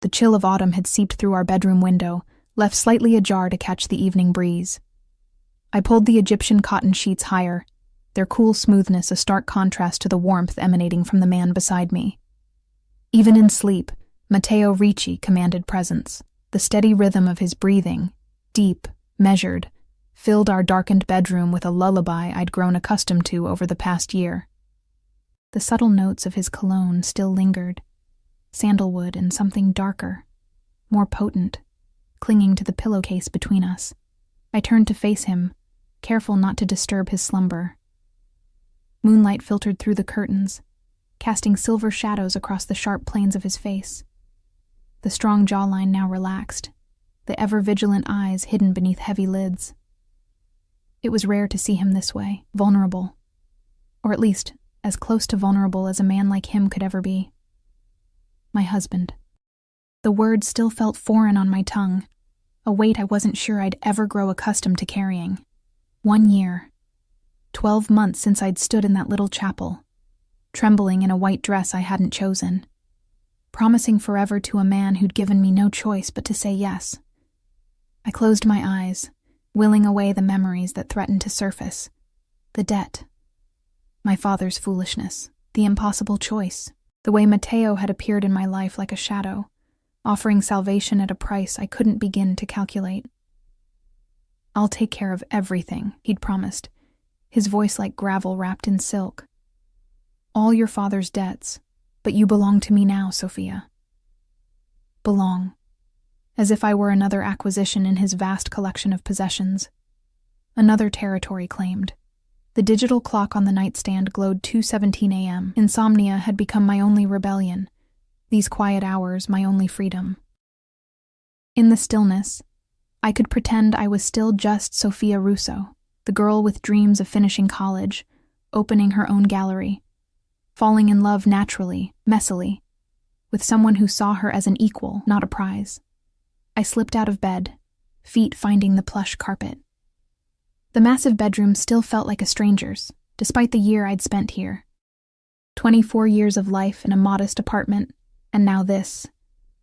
The chill of autumn had seeped through our bedroom window, left slightly ajar to catch the evening breeze. I pulled the Egyptian cotton sheets higher, their cool smoothness a stark contrast to the warmth emanating from the man beside me. Even in sleep, Matteo Ricci commanded presence. The steady rhythm of his breathing, deep, measured, filled our darkened bedroom with a lullaby I'd grown accustomed to over the past year. The subtle notes of his cologne still lingered, sandalwood and something darker, more potent, clinging to the pillowcase between us. I turned to face him, careful not to disturb his slumber. Moonlight filtered through the curtains, casting silver shadows across the sharp planes of his face. The strong jawline now relaxed, the ever-vigilant eyes hidden beneath heavy lids. It was rare to see him this way, vulnerable, or at least as close to vulnerable as a man like him could ever be. My husband. The word still felt foreign on my tongue, a weight I wasn't sure I'd ever grow accustomed to carrying. 1 year. 12 months since I'd stood in that little chapel, trembling in a white dress I hadn't chosen, promising forever to a man who'd given me no choice but to say yes. I closed my eyes, willing away the memories that threatened to surface. The debt. My father's foolishness. The impossible choice. The way Matteo had appeared in my life like a shadow, offering salvation at a price I couldn't begin to calculate. "I'll take care of everything," he'd promised, his voice like gravel wrapped in silk. "All your father's debts, but you belong to me now, Sophia." Belong. As if I were another acquisition in his vast collection of possessions. Another territory claimed. The digital clock on the nightstand glowed 2:17 a.m. Insomnia had become my only rebellion, these quiet hours my only freedom. In the stillness, I could pretend I was still just Sophia Russo, the girl with dreams of finishing college, opening her own gallery, falling in love naturally, messily, with someone who saw her as an equal, not a prize. I slipped out of bed, feet finding the plush carpet. The massive bedroom still felt like a stranger's, despite the year I'd spent here. 24 years of life in a modest apartment, and now this,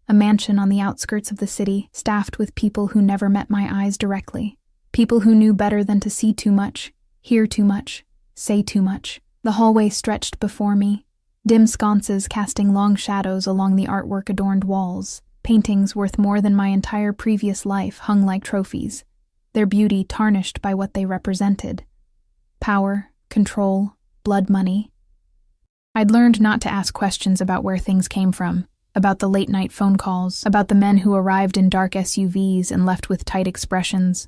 a mansion on the outskirts of the city, staffed with people who never met my eyes directly, people who knew better than to see too much, hear too much, say too much. The hallway stretched before me, dim sconces casting long shadows along the artwork-adorned walls. Paintings worth more than my entire previous life hung like trophies, their beauty tarnished by what they represented. Power, control, blood money. I'd learned not to ask questions about where things came from, about the late-night phone calls, about the men who arrived in dark SUVs and left with tight expressions,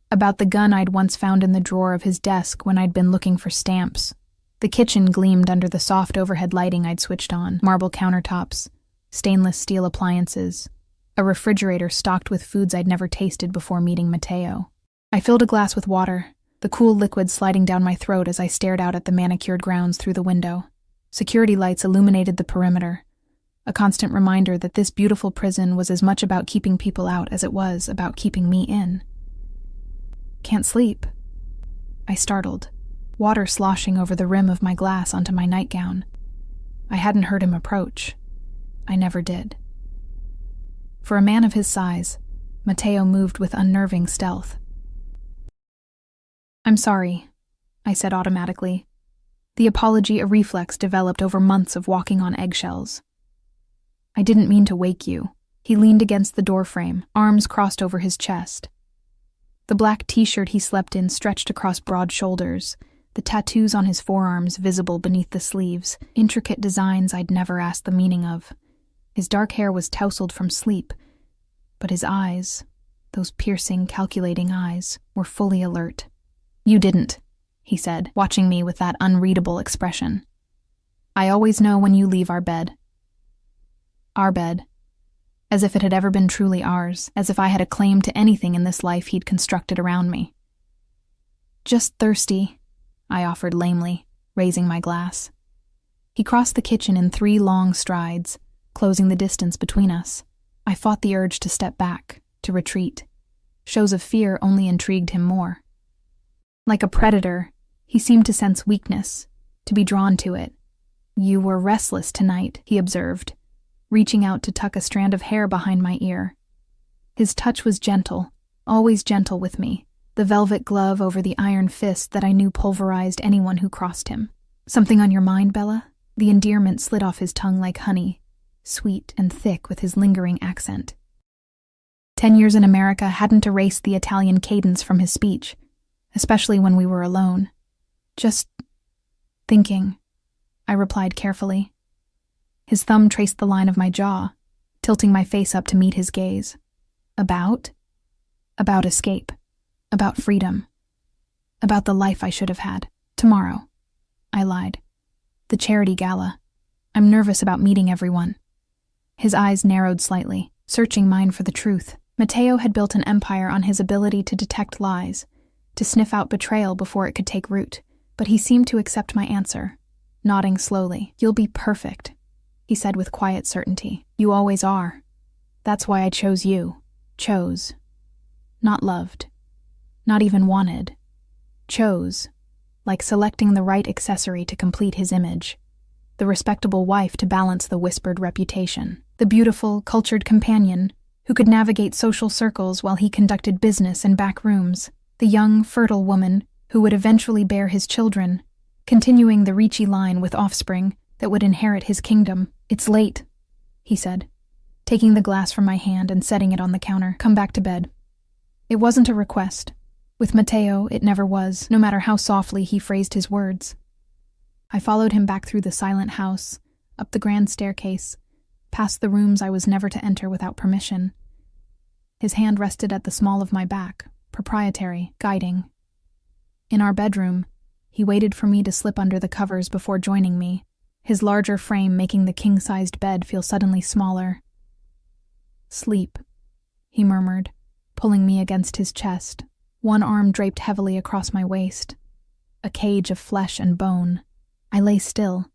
about the gun I'd once found in the drawer of his desk when I'd been looking for stamps. The kitchen gleamed under the soft overhead lighting I'd switched on, marble countertops, stainless steel appliances, a refrigerator stocked with foods I'd never tasted before meeting Matteo. I filled a glass with water, the cool liquid sliding down my throat as I stared out at the manicured grounds through the window. Security lights illuminated the perimeter, a constant reminder that this beautiful prison was as much about keeping people out as it was about keeping me in. "Can't sleep?" I startled, water sloshing over the rim of my glass onto my nightgown. I hadn't heard him approach. I never did. For a man of his size, Matteo moved with unnerving stealth. "I'm sorry," I said automatically, the apology a reflex developed over months of walking on eggshells. "I didn't mean to wake you." He leaned against the doorframe, arms crossed over his chest. The black t-shirt he slept in stretched across broad shoulders, the tattoos on his forearms visible beneath the sleeves, intricate designs I'd never asked the meaning of. His dark hair was tousled from sleep, but his eyes, those piercing, calculating eyes, were fully alert. "You didn't," he said, watching me with that unreadable expression. "I always know when you leave our bed." Our bed. As if it had ever been truly ours, as if I had a claim to anything in this life he'd constructed around me. "Just thirsty," I offered lamely, raising my glass. He crossed the kitchen in 3 long strides, closing the distance between us. I fought the urge to step back, to retreat. Shows of fear only intrigued him more. Like a predator, he seemed to sense weakness, to be drawn to it. "You were restless tonight," he observed, reaching out to tuck a strand of hair behind my ear. His touch was gentle, always gentle with me, the velvet glove over the iron fist that I knew pulverized anyone who crossed him. "Something on your mind, Bella?" The endearment slid off his tongue like honey, sweet and thick with his lingering accent. 10 years in America hadn't erased the Italian cadence from his speech, especially when we were alone. "Just thinking," I replied carefully. His thumb traced the line of my jaw, tilting my face up to meet his gaze. About escape. About freedom. About the life I should have had. "Tomorrow," I lied. "The charity gala. I'm nervous about meeting everyone." His eyes narrowed slightly, searching mine for the truth. Matteo had built an empire on his ability to detect lies, to sniff out betrayal before it could take root, but he seemed to accept my answer, nodding slowly. "You'll be perfect," he said with quiet certainty. "You always are. That's why I chose you. Chose. Not loved. Not even wanted. Chose. Like selecting the right accessory to complete his image. The respectable wife to balance the whispered reputation. The beautiful, cultured companion who could navigate social circles while he conducted business in back rooms. The young, fertile woman who would eventually bear his children, continuing the Ricci line with offspring that would inherit his kingdom. "It's late," he said, taking the glass from my hand and setting it on the counter. "Come back to bed." It wasn't a request. With Matteo, it never was, no matter how softly he phrased his words. I followed him back through the silent house, up the grand staircase, past the rooms I was never to enter without permission. His hand rested at the small of my back, proprietary, guiding. In our bedroom, he waited for me to slip under the covers before joining me, his larger frame making the king-sized bed feel suddenly smaller. "Sleep," he murmured, pulling me against his chest, one arm draped heavily across my waist. A cage of flesh and bone. I lay still,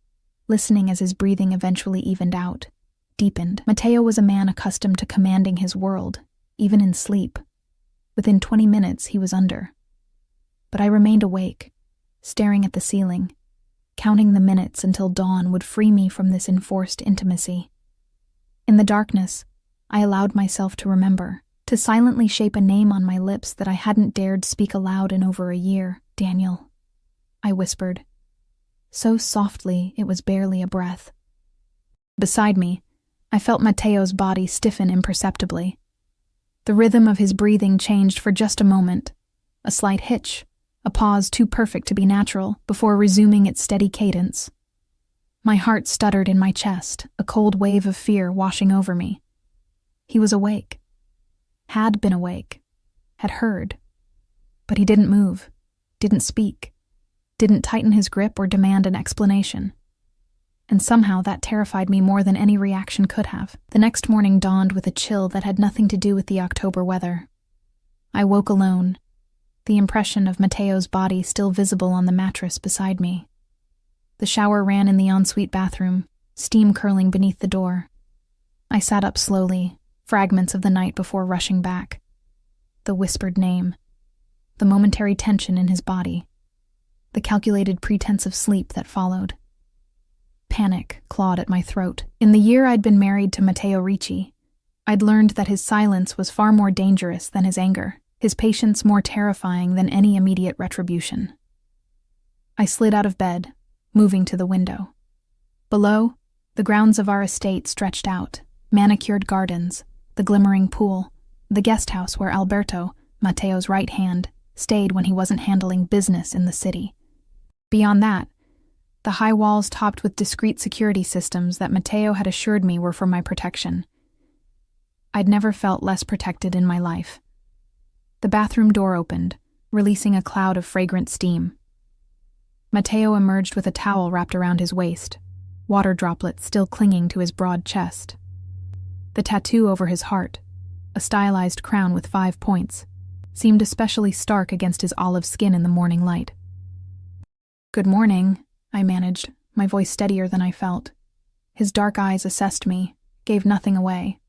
listening as his breathing eventually evened out, deepened. Matteo was a man accustomed to commanding his world, even in sleep. Within 20 minutes, he was under. But I remained awake, staring at the ceiling, counting the minutes until dawn would free me from this enforced intimacy. In the darkness, I allowed myself to remember, to silently shape a name on my lips that I hadn't dared speak aloud in over a year. "Daniel," I whispered, so softly it was barely a breath. Beside me, I felt Matteo's body stiffen imperceptibly. The rhythm of his breathing changed for just a moment, a slight hitch, a pause too perfect to be natural, before resuming its steady cadence. My heart stuttered in my chest, a cold wave of fear washing over me. He was awake. Had been awake. Had heard. But he didn't move, didn't speak, didn't tighten his grip or demand an explanation. And somehow that terrified me more than any reaction could have. The next morning dawned with a chill that had nothing to do with the October weather. I woke alone, the impression of Matteo's body still visible on the mattress beside me. The shower ran in the ensuite bathroom, steam curling beneath the door. I sat up slowly, fragments of the night before rushing back. The whispered name, the momentary tension in his body, the calculated pretense of sleep that followed. Panic clawed at my throat. In the year I'd been married to Matteo Ricci, I'd learned that his silence was far more dangerous than his anger, his patience more terrifying than any immediate retribution. I slid out of bed, moving to the window. Below, the grounds of our estate stretched out, manicured gardens, the glimmering pool, the guest house where Alberto, Matteo's right hand, stayed when he wasn't handling business in the city. Beyond that, the high walls topped with discreet security systems that Matteo had assured me were for my protection. I'd never felt less protected in my life. The bathroom door opened, releasing a cloud of fragrant steam. Matteo emerged with a towel wrapped around his waist, water droplets still clinging to his broad chest. The tattoo over his heart, a stylized crown with 5 points, seemed especially stark against his olive skin in the morning light. "Good morning," I managed, my voice steadier than I felt. His dark eyes assessed me, gave nothing away.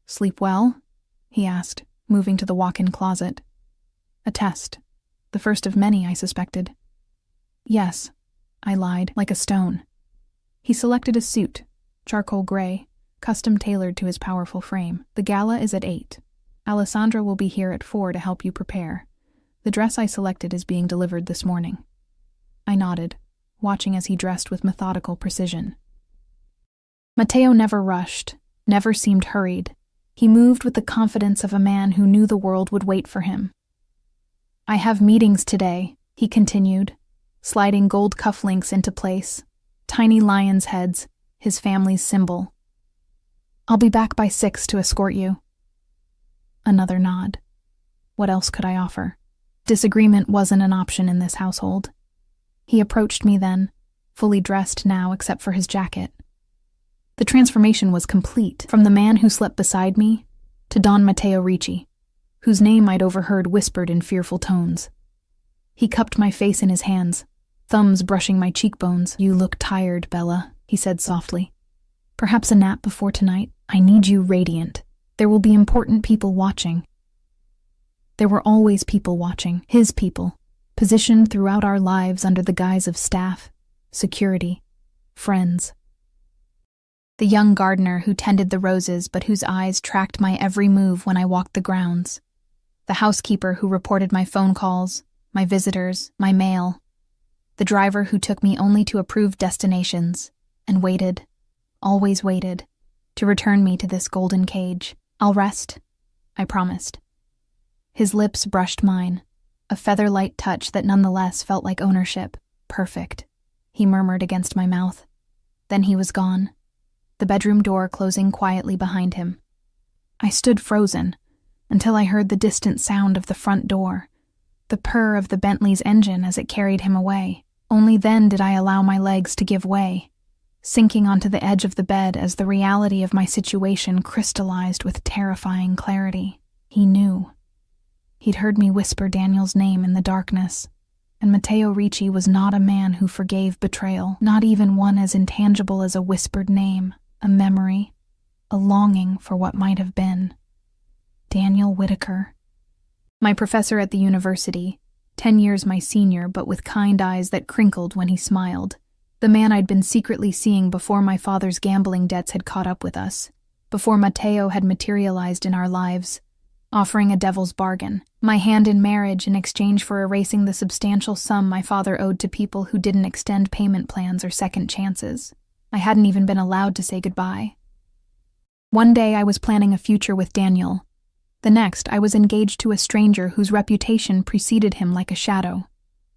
"Sleep well?" he asked, moving to the walk-in closet. A test. The first of many, I suspected. "Yes," I lied, like a stone. He selected a suit, charcoal gray, custom-tailored to his powerful frame. The gala is at 8. Alessandra will be here at 4 to help you prepare. The dress I selected is being delivered this morning. I nodded, watching as he dressed with methodical precision. Matteo never rushed, never seemed hurried. He moved with the confidence of a man who knew the world would wait for him. I have meetings today, he continued, sliding gold cufflinks into place, tiny lion's heads, his family's symbol. I'll be back by 6 to escort you. Another nod. What else could I offer? Disagreement wasn't an option in this household. He approached me then, fully dressed now except for his jacket. The transformation was complete, from the man who slept beside me to Don Matteo Ricci, whose name I'd overheard whispered in fearful tones. He cupped my face in his hands, thumbs brushing my cheekbones. You look tired, Bella, he said softly. Perhaps a nap before tonight? I need you radiant. There will be important people watching. There were always people watching, his people, positioned throughout our lives under the guise of staff, security, friends. The young gardener who tended the roses but whose eyes tracked my every move when I walked the grounds. The housekeeper who reported my phone calls, my visitors, my mail. The driver who took me only to approved destinations and waited, always waited, to return me to this golden cage. I'll rest, I promised. His lips brushed mine, a feather-light touch that nonetheless felt like ownership. Perfect, he murmured against my mouth. Then he was gone, the bedroom door closing quietly behind him. I stood frozen until I heard the distant sound of the front door, the purr of the Bentley's engine as it carried him away. Only then did I allow my legs to give way, sinking onto the edge of the bed as the reality of my situation crystallized with terrifying clarity. He knew. He'd heard me whisper Daniel's name in the darkness, and Matteo Ricci was not a man who forgave betrayal, not even one as intangible as a whispered name, a memory, a longing for what might have been. Daniel Whitaker. My professor at the university, 10 years my senior but with kind eyes that crinkled when he smiled. The man I'd been secretly seeing before my father's gambling debts had caught up with us, before Matteo had materialized in our lives, offering a devil's bargain, my hand in marriage in exchange for erasing the substantial sum my father owed to people who didn't extend payment plans or second chances. I hadn't even been allowed to say goodbye. One day I was planning a future with Daniel. The next I was engaged to a stranger whose reputation preceded him like a shadow.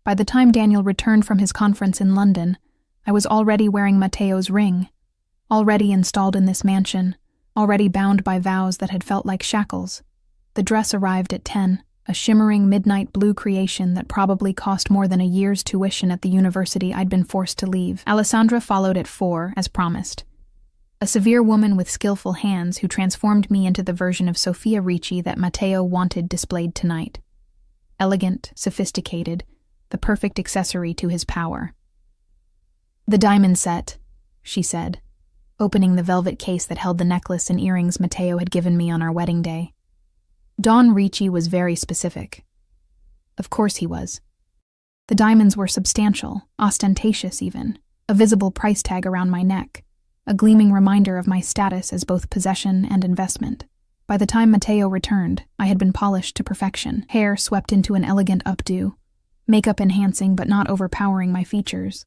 By the time Daniel returned from his conference in London, I was already wearing Matteo's ring, already installed in this mansion, already bound by vows that had felt like shackles. The dress arrived at 10, a shimmering midnight blue creation that probably cost more than a year's tuition at the university I'd been forced to leave. Alessandra followed at 4, as promised. A severe woman with skillful hands who transformed me into the version of Sofia Ricci that Matteo wanted displayed tonight. Elegant, sophisticated, the perfect accessory to his power. The diamond set, she said, opening the velvet case that held the necklace and earrings Matteo had given me on our wedding day. Don Ricci was very specific. Of course he was. The diamonds were substantial, ostentatious even, a visible price tag around my neck, a gleaming reminder of my status as both possession and investment. By the time Matteo returned, I had been polished to perfection, hair swept into an elegant updo, makeup enhancing but not overpowering my features,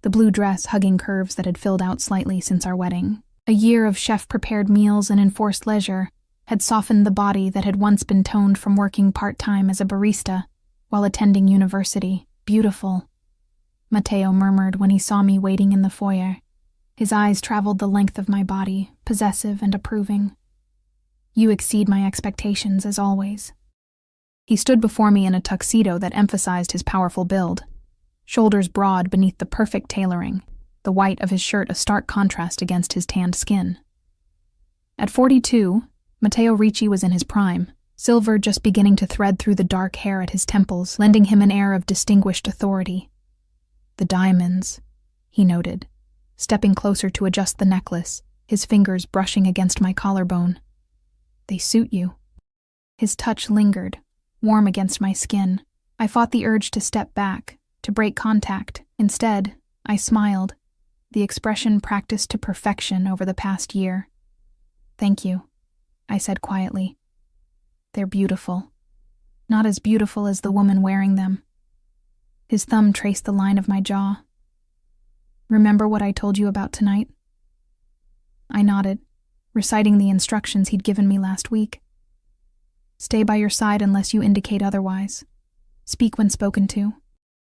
the blue dress hugging curves that had filled out slightly since our wedding. A year of chef-prepared meals and enforced leisure had softened the body that had once been toned from working part-time as a barista while attending university. Beautiful, Matteo murmured when he saw me waiting in the foyer. His eyes traveled the length of my body, possessive and approving. You exceed my expectations, as always. He stood before me in a tuxedo that emphasized his powerful build, shoulders broad beneath the perfect tailoring, the white of his shirt a stark contrast against his tanned skin. At 42, Matteo Ricci was in his prime, silver just beginning to thread through the dark hair at his temples, lending him an air of distinguished authority. The diamonds, he noted, stepping closer to adjust the necklace, his fingers brushing against my collarbone. They suit you. His touch lingered, warm against my skin. I fought the urge to step back, to break contact. Instead, I smiled, the expression practiced to perfection over the past year. Thank you, I said quietly. They're beautiful. Not as beautiful as the woman wearing them. His thumb traced the line of my jaw. Remember what I told you about tonight? I nodded, reciting the instructions he'd given me last week. Stay by your side unless you indicate otherwise. Speak when spoken to.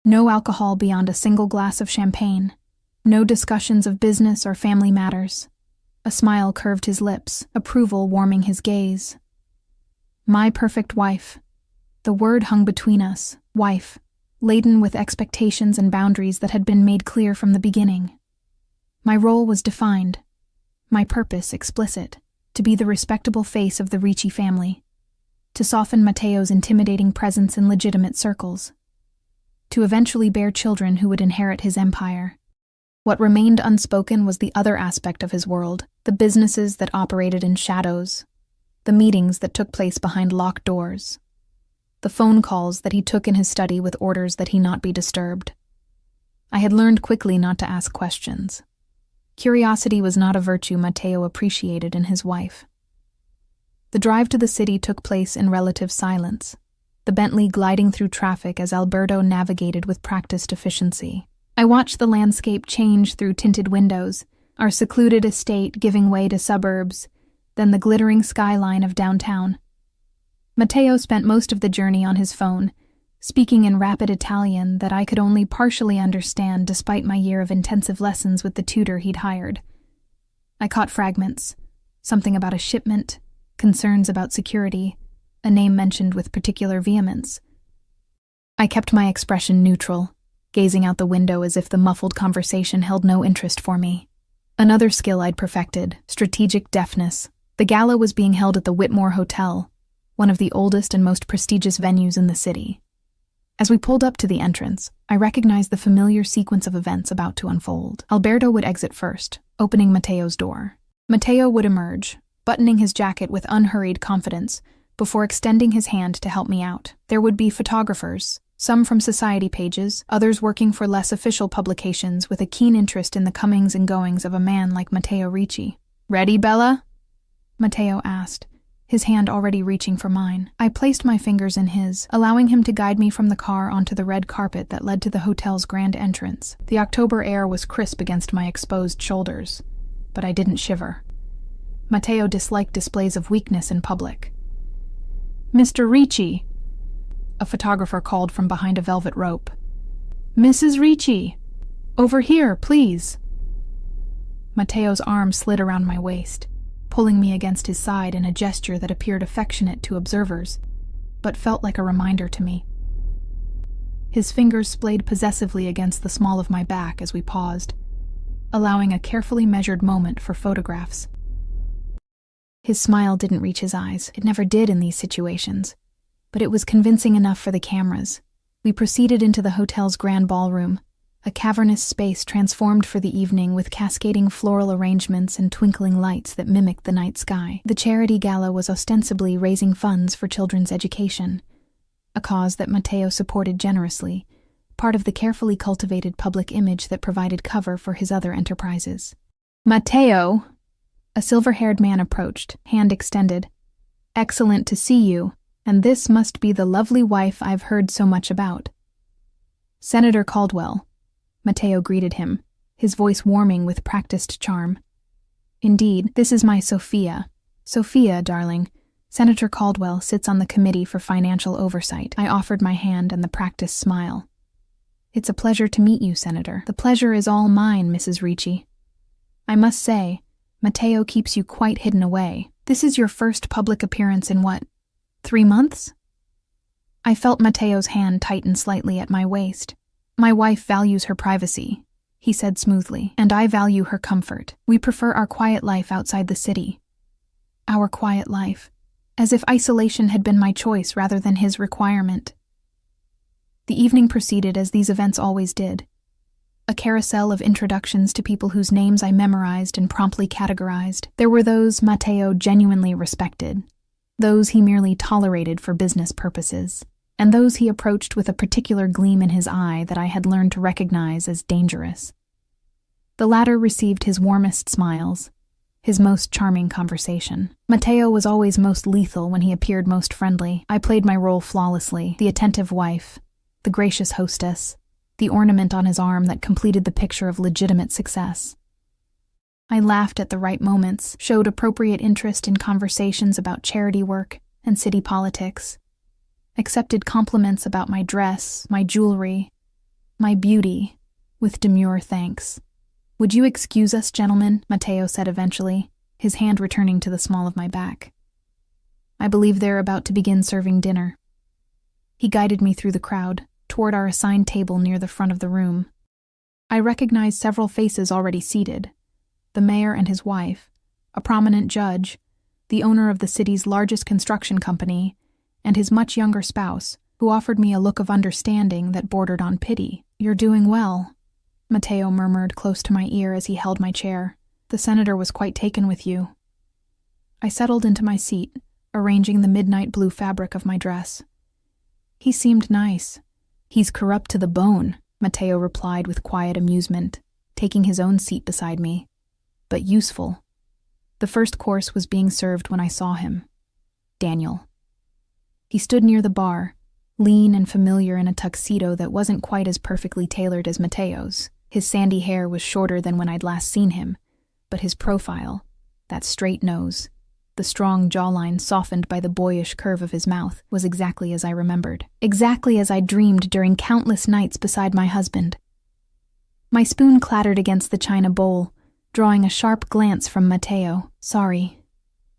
No alcohol beyond a single glass of champagne. No discussions of business or family matters. A smile curved his lips, approval warming his gaze. My perfect wife. The word hung between us, wife, laden with expectations and boundaries that had been made clear from the beginning. My role was defined, my purpose explicit, to be the respectable face of the Ricci family, to soften Matteo's intimidating presence in legitimate circles, to eventually bear children who would inherit his empire. What remained unspoken was the other aspect of his world, the businesses that operated in shadows, the meetings that took place behind locked doors, the phone calls that he took in his study with orders that he not be disturbed. I had learned quickly not to ask questions. Curiosity was not a virtue Matteo appreciated in his wife. The drive to the city took place in relative silence, the Bentley gliding through traffic as Alberto navigated with practiced efficiency. I watched the landscape change through tinted windows, our secluded estate giving way to suburbs, then the glittering skyline of downtown. Matteo spent most of the journey on his phone, speaking in rapid Italian that I could only partially understand despite my year of intensive lessons with the tutor he'd hired. I caught fragments, something about a shipment, concerns about security, a name mentioned with particular vehemence. I kept my expression neutral, gazing out the window as if the muffled conversation held no interest for me. Another skill I'd perfected, strategic deafness. The gala was being held at the Whitmore Hotel, one of the oldest and most prestigious venues in the city. As we pulled up to the entrance, I recognized the familiar sequence of events about to unfold. Alberto would exit first, opening Matteo's door. Matteo would emerge, buttoning his jacket with unhurried confidence, before extending his hand to help me out. There would be photographers, some from society pages, others working for less official publications with a keen interest in the comings and goings of a man like Matteo Ricci. "Ready, Bella?" Matteo asked, his hand already reaching for mine. I placed my fingers in his, allowing him to guide me from the car onto the red carpet that led to the hotel's grand entrance. The October air was crisp against my exposed shoulders, but I didn't shiver. Matteo disliked displays of weakness in public. "Mr. Ricci," a photographer called from behind a velvet rope. "Mrs. Ricci, over here, please." Matteo's arm slid around my waist, pulling me against his side in a gesture that appeared affectionate to observers, but felt like a reminder to me. His fingers splayed possessively against the small of my back as we paused, allowing a carefully measured moment for photographs. His smile didn't reach his eyes. It never did in these situations, but it was convincing enough for the cameras. We proceeded into the hotel's grand ballroom, a cavernous space transformed for the evening with cascading floral arrangements and twinkling lights that mimicked the night sky. The charity gala was ostensibly raising funds for children's education, a cause that Matteo supported generously, part of the carefully cultivated public image that provided cover for his other enterprises. "Matteo!" A silver-haired man approached, hand extended. "Excellent to see you, and this must be the lovely wife I've heard so much about." "Senator Caldwell," Matteo greeted him, his voice warming with practiced charm. "Indeed, this is my Sophia. Sophia, darling. Senator Caldwell sits on the Committee for Financial Oversight." I offered my hand and the practiced smile. "It's a pleasure to meet you, Senator." "The pleasure is all mine, Mrs. Ricci. I must say, Matteo keeps you quite hidden away. This is your first public appearance in what, 3 months?" I felt Matteo's hand tighten slightly at my waist. "My wife values her privacy," he said smoothly, "and I value her comfort. We prefer our quiet life outside the city." Our quiet life, as if isolation had been my choice rather than his requirement. The evening proceeded as these events always did. A carousel of introductions to people whose names I memorized and promptly categorized. There were those Matteo genuinely respected, those he merely tolerated for business purposes, and those he approached with a particular gleam in his eye that I had learned to recognize as dangerous. The latter received his warmest smiles, his most charming conversation. Matteo was always most lethal when he appeared most friendly. I played my role flawlessly, the attentive wife, the gracious hostess, the ornament on his arm that completed the picture of legitimate success. I laughed at the right moments, showed appropriate interest in conversations about charity work and city politics, accepted compliments about my dress, my jewelry, my beauty, with demure thanks. "Would you excuse us, gentlemen?" Matteo said eventually, his hand returning to the small of my back. "I believe they're about to begin serving dinner." He guided me through the crowd, toward our assigned table near the front of the room. I recognized several faces already seated: the mayor and his wife, a prominent judge, the owner of the city's largest construction company, and his much younger spouse, who offered me a look of understanding that bordered on pity. "You're doing well," Matteo murmured close to my ear as he held my chair. "The senator was quite taken with you." I settled into my seat, arranging the midnight blue fabric of my dress. "He seemed nice." "He's corrupt to the bone," Matteo replied with quiet amusement, taking his own seat beside me. "But useful." The first course was being served when I saw him. Daniel. He stood near the bar, lean and familiar in a tuxedo that wasn't quite as perfectly tailored as Matteo's. His sandy hair was shorter than when I'd last seen him, but his profile, that straight nose, the strong jawline softened by the boyish curve of his mouth, was exactly as I remembered. Exactly as I dreamed during countless nights beside my husband. My spoon clattered against the china bowl, drawing a sharp glance from Matteo. "Sorry,"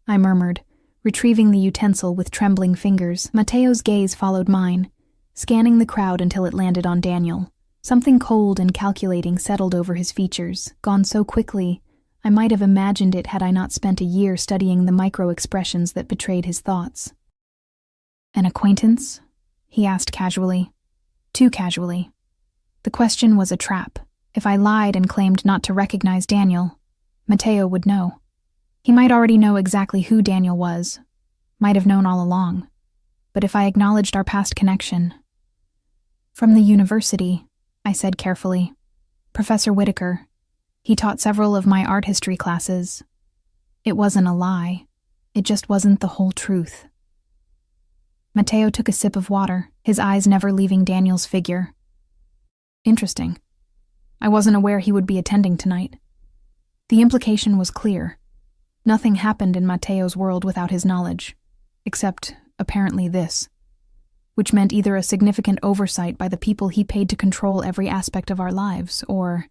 I murmured, retrieving the utensil with trembling fingers. Matteo's gaze followed mine, scanning the crowd until it landed on Daniel. Something cold and calculating settled over his features, gone so quickly I might have imagined it had I not spent a year studying the micro-expressions that betrayed his thoughts. "An acquaintance?" he asked casually. Too casually. The question was a trap. If I lied and claimed not to recognize Daniel, Matteo would know. He might already know exactly who Daniel was, might have known all along. But if I acknowledged our past connection— "From the university," I said carefully. "Professor Whitaker. He taught several of my art history classes. It wasn't a lie. It just wasn't the whole truth." Matteo took a sip of water, his eyes never leaving Daniel's figure. "Interesting. I wasn't aware he would be attending tonight." The implication was clear. Nothing happened in Matteo's world without his knowledge, except, apparently, this, which meant either a significant oversight by the people he paid to control every aspect of our lives, or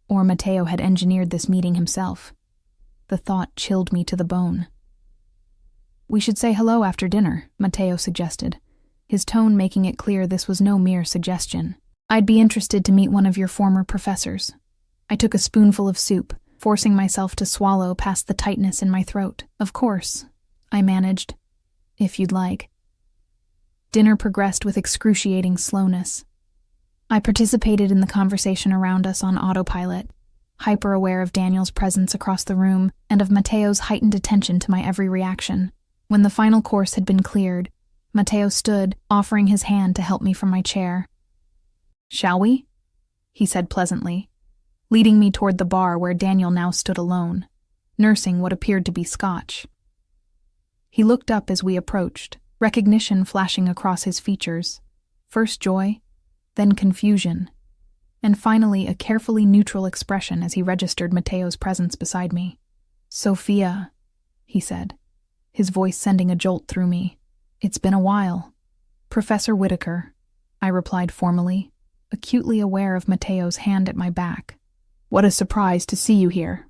Matteo had engineered this meeting himself. The thought chilled me to the bone. "We should say hello after dinner," Matteo suggested, his tone making it clear this was no mere suggestion. "I'd be interested to meet one of your former professors." I took a spoonful of soup, forcing myself to swallow past the tightness in my throat. "Of course," I managed, "if you'd like." Dinner progressed with excruciating slowness. I participated in the conversation around us on autopilot, hyper-aware of Daniel's presence across the room and of Matteo's heightened attention to my every reaction. When the final course had been cleared, Matteo stood, offering his hand to help me from my chair. "Shall we?" he said pleasantly, leading me toward the bar where Daniel now stood alone, nursing what appeared to be scotch. He looked up as we approached, recognition flashing across his features. First joy, then confusion, and finally a carefully neutral expression as he registered Matteo's presence beside me. "Sophia," he said, his voice sending a jolt through me. "It's been a while." "Professor Whitaker," I replied formally, acutely aware of Matteo's hand at my back. "What a surprise to see you here.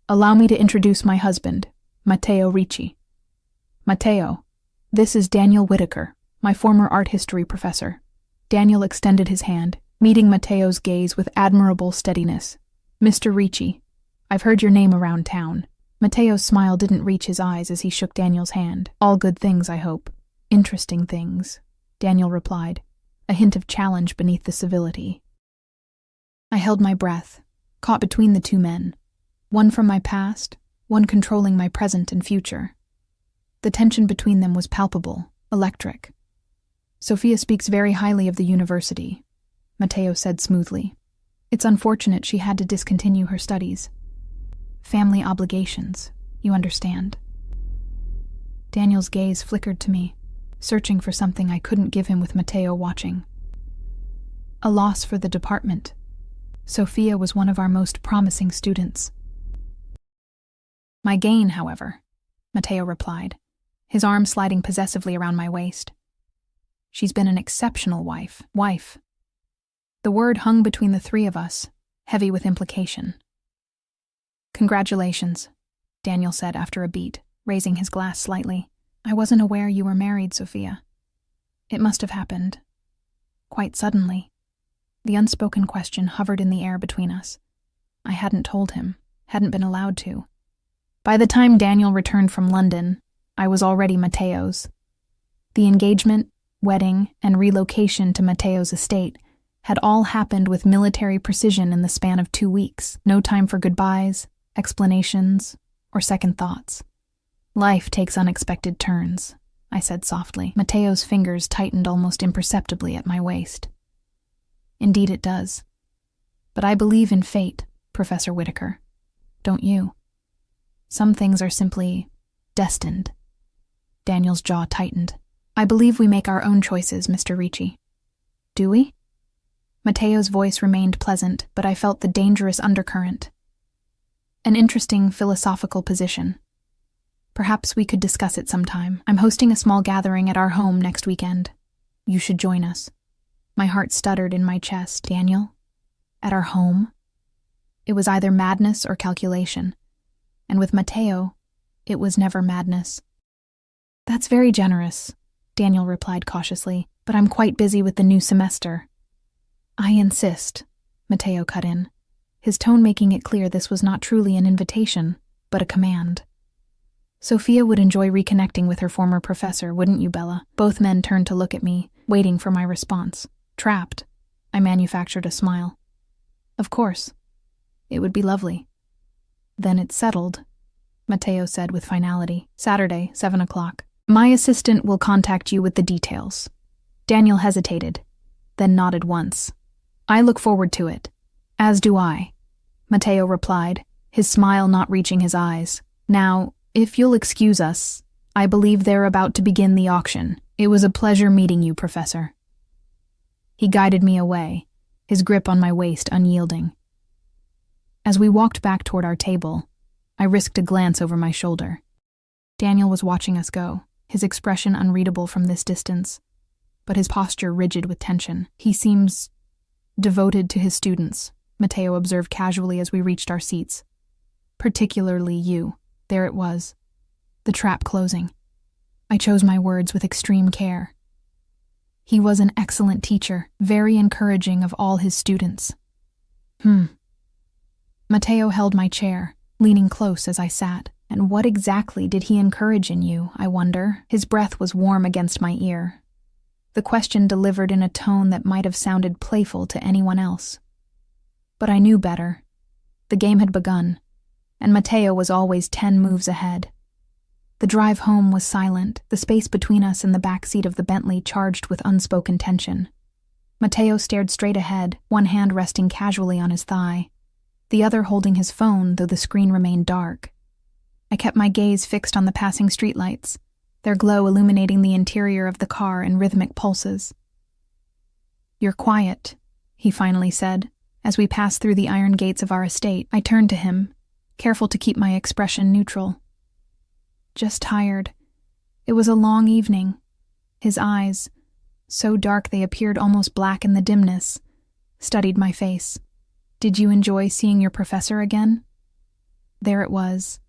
Allow me to introduce my husband, Matteo Ricci. Matteo, this is Daniel Whitaker, my former art history professor." Daniel extended his hand, meeting Matteo's gaze with admirable steadiness. "Mr. Ricci, I've heard your name around town." Matteo's smile didn't reach his eyes as he shook Daniel's hand. "All good things, I hope." "Interesting things," Daniel replied, a hint of challenge beneath the civility. I held my breath, caught between the two men, one from my past, one controlling my present and future. The tension between them was palpable, electric. "Sophia speaks very highly of the university," Matteo said smoothly. "It's unfortunate she had to discontinue her studies." Family obligations, you understand. Daniel's gaze flickered to me, searching for something I couldn't give him with Mateo watching. A loss for the department. Sophia was one of our most promising students. My gain, however, Mateo replied, his arm sliding possessively around my waist. She's been an exceptional wife. The word hung between the three of us, heavy with implication. Congratulations, Daniel said after a beat, raising his glass slightly. I wasn't aware you were married, Sophia. It must have happened. Quite suddenly. The unspoken question hovered in the air between us. I hadn't told him, hadn't been allowed to. By the time Daniel returned from London, I was already Mateo's. The engagement, wedding, and relocation to Mateo's estate had all happened with military precision in the span of 2 weeks. No time for goodbyes, explanations, or second thoughts. Life takes unexpected turns, I said softly. Mateo's fingers tightened almost imperceptibly at my waist. Indeed it does. But I believe in fate, Professor Whitaker. Don't you? Some things are simply destined. Daniel's jaw tightened. I believe we make our own choices, Mr. Ricci. Do we? Mateo's voice remained pleasant, but I felt the dangerous undercurrent. An interesting philosophical position. Perhaps we could discuss it sometime. I'm hosting a small gathering at our home next weekend. You should join us. My heart stuttered in my chest. Daniel? At our home? It was either madness or calculation. And with Mateo, it was never madness. That's very generous, Daniel replied cautiously, but I'm quite busy with the new semester. I insist, Mateo cut in, his tone making it clear this was not truly an invitation, but a command. Sophia would enjoy reconnecting with her former professor, wouldn't you, Bella? Both men turned to look at me, waiting for my response. Trapped, I manufactured a smile. Of course. It would be lovely. Then it's settled, Mateo said with finality. Saturday, 7 o'clock. My assistant will contact you with the details. Daniel hesitated, then nodded once. I look forward to it. As do I, Mateo replied, his smile not reaching his eyes. Now, if you'll excuse us, I believe they're about to begin the auction. It was a pleasure meeting you, Professor. He guided me away, his grip on my waist unyielding. As we walked back toward our table, I risked a glance over my shoulder. Daniel was watching us go, his expression unreadable from this distance, but his posture rigid with tension. He seems devoted to his students, Mateo observed casually as we reached our seats. Particularly you. There it was. The trap closing. I chose my words with extreme care. He was an excellent teacher, very encouraging of all his students. Mateo held my chair, leaning close as I sat. And what exactly did he encourage in you, I wonder? His breath was warm against my ear. The question delivered in a tone that might have sounded playful to anyone else. But I knew better. The game had begun, and Mateo was always 10 moves ahead. The drive home was silent, the space between us and the back seat of the Bentley charged with unspoken tension. Mateo stared straight ahead, one hand resting casually on his thigh, the other holding his phone, though the screen remained dark. I kept my gaze fixed on the passing streetlights, their glow illuminating the interior of the car in rhythmic pulses. You're quiet, he finally said, as we passed through the iron gates of our estate. I turned to him, careful to keep my expression neutral. Just tired. It was a long evening. His eyes, so dark they appeared almost black in the dimness, studied my face. Did you enjoy seeing your professor again? There it was.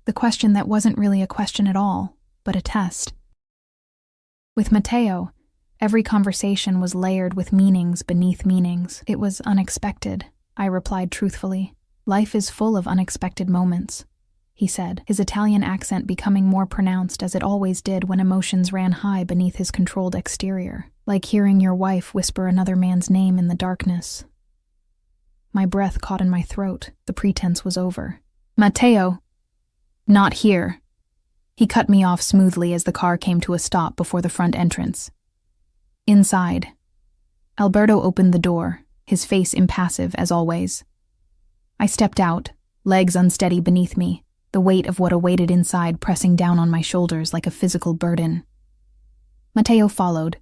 The question that wasn't really a question at all, but a test. With Mateo, every conversation was layered with meanings beneath meanings. It was unexpected, I replied truthfully. Life is full of unexpected moments, he said, his Italian accent becoming more pronounced as it always did when emotions ran high beneath his controlled exterior, like hearing your wife whisper another man's name in the darkness. My breath caught in my throat. The pretense was over. Mateo! Not here. He cut me off smoothly as the car came to a stop before the front entrance. Inside. Alberto opened the door, his face impassive as always. I stepped out, legs unsteady beneath me, the weight of what awaited inside pressing down on my shoulders like a physical burden. Matteo followed,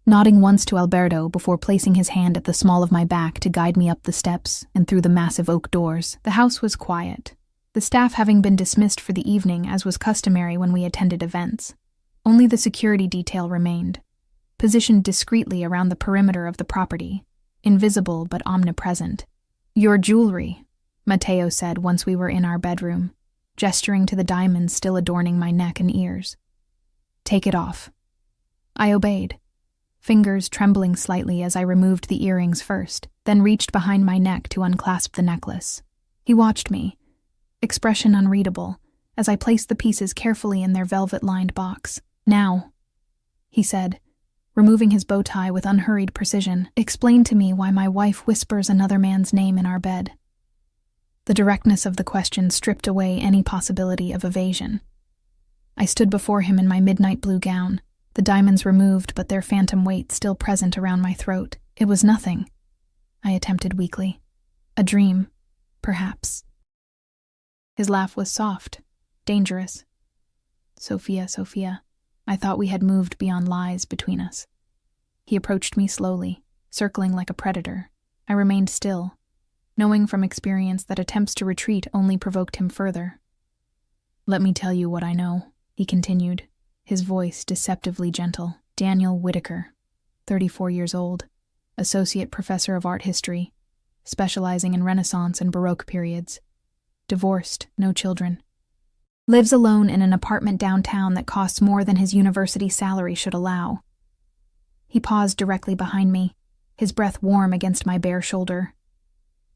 nodding once to Alberto before placing his hand at the small of my back to guide me up the steps and through the massive oak doors. The house was quiet, the staff having been dismissed for the evening as was customary when we attended events. Only the security detail remained, positioned discreetly around the perimeter of the property, invisible but omnipresent. "Your jewelry," Matteo said once we were in our bedroom, gesturing to the diamonds still adorning my neck and ears. "Take it off." I obeyed, fingers trembling slightly as I removed the earrings first, then reached behind my neck to unclasp the necklace. He watched me, expression unreadable, as I placed the pieces carefully in their velvet-lined box. "Now," he said, removing his bow tie with unhurried precision, "explain to me why my wife whispers another man's name in our bed." The directness of the question stripped away any possibility of evasion. I stood before him in my midnight blue gown, the diamonds removed but their phantom weight still present around my throat. "It was nothing," I attempted weakly. "A dream, perhaps." His laugh was soft, dangerous. "Sophia, Sophia, I thought we had moved beyond lies between us." He approached me slowly, circling like a predator. I remained still, knowing from experience that attempts to retreat only provoked him further. "Let me tell you what I know," he continued, his voice deceptively gentle. "Daniel Whitaker, 34 years old, associate professor of art history, specializing in Renaissance and Baroque periods. Divorced, no children. Lives alone in an apartment downtown that costs more than his university salary should allow." He paused directly behind me, his breath warm against my bare shoulder.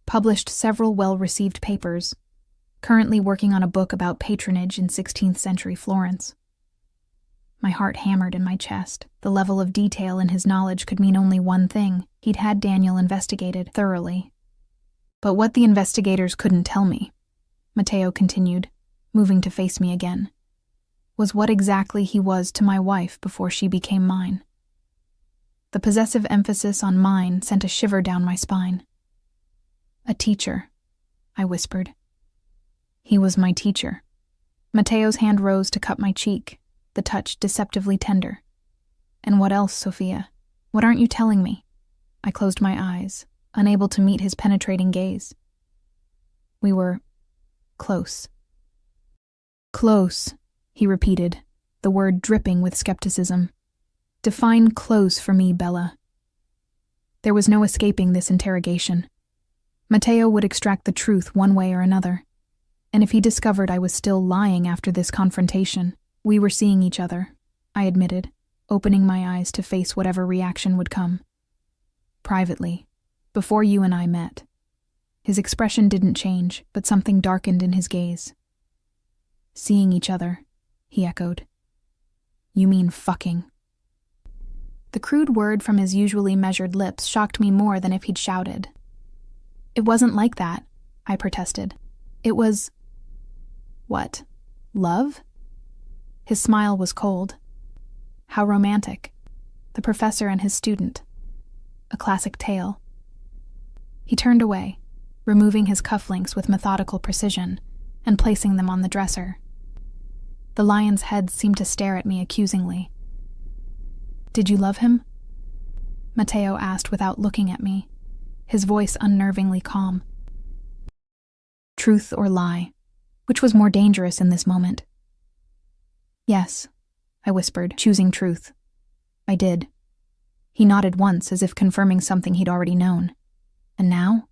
"Published several well-received papers. Currently working on a book about patronage in 16th century Florence." My heart hammered in my chest. The level of detail in his knowledge could mean only one thing. He'd had Daniel investigated thoroughly. "But what the investigators couldn't tell me," Matteo continued, moving to face me again, "was what exactly he was to my wife before she became mine." The possessive emphasis on mine sent a shiver down my spine. "A teacher," I whispered. "He was my teacher." Matteo's hand rose to cup my cheek, the touch deceptively tender. "And what else, Sophia? What aren't you telling me?" I closed my eyes, unable to meet his penetrating gaze. "We were close." "Close," he repeated, the word dripping with skepticism. "Define close for me, Bella." There was no escaping this interrogation. Matteo would extract the truth one way or another, and if he discovered I was still lying after this confrontation, we were seeing each other, I admitted, opening my eyes to face whatever reaction would come. "Privately, before you and I met." His expression didn't change, but something darkened in his gaze. "Seeing each other," he echoed. "You mean fucking." The crude word from his usually measured lips shocked me more than if he'd shouted. "It wasn't like that," I protested. "It was..." "What? Love?" His smile was cold. "How romantic. The professor and his student. A classic tale." He turned away, removing his cufflinks with methodical precision and placing them on the dresser. The lion's head seemed to stare at me accusingly. "Did you love him?" Matteo asked without looking at me, his voice unnervingly calm. Truth or lie? Which was more dangerous in this moment? "Yes," I whispered, choosing truth. "I did." He nodded once, as if confirming something he'd already known. "And now?"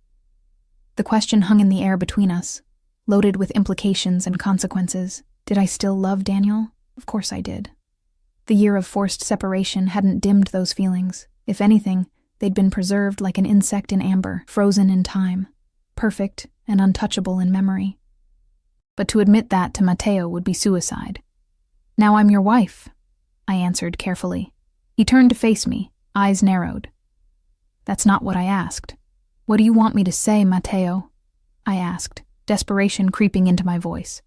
The question hung in the air between us, loaded with implications and consequences. Did I still love Daniel? Of course I did. The year of forced separation hadn't dimmed those feelings. If anything, they'd been preserved like an insect in amber, frozen in time, perfect and untouchable in memory. But to admit that to Matteo would be suicide. "Now I'm your wife," I answered carefully. He turned to face me, eyes narrowed. "That's not what I asked." "What do you want me to say, Matteo?" I asked, desperation creeping into my voice.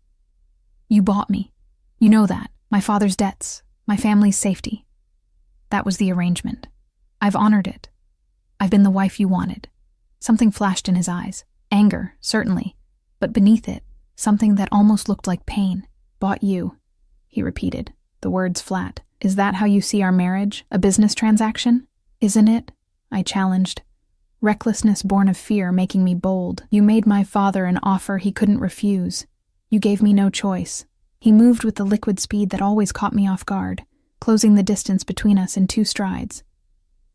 "You bought me. You know that. My father's debts, my family's safety. That was the arrangement. I've honored it. I've been the wife you wanted." Something flashed in his eyes. Anger, certainly, But beneath it, something that almost looked like pain. Bought you, he repeated, the words flat. Is that how you see our marriage? A business transaction? Isn't it? I challenged. Recklessness born of fear making me bold. You made my father an offer he couldn't refuse. You gave me no choice. He moved with the liquid speed that always caught me off guard, closing the distance between us in 2 strides.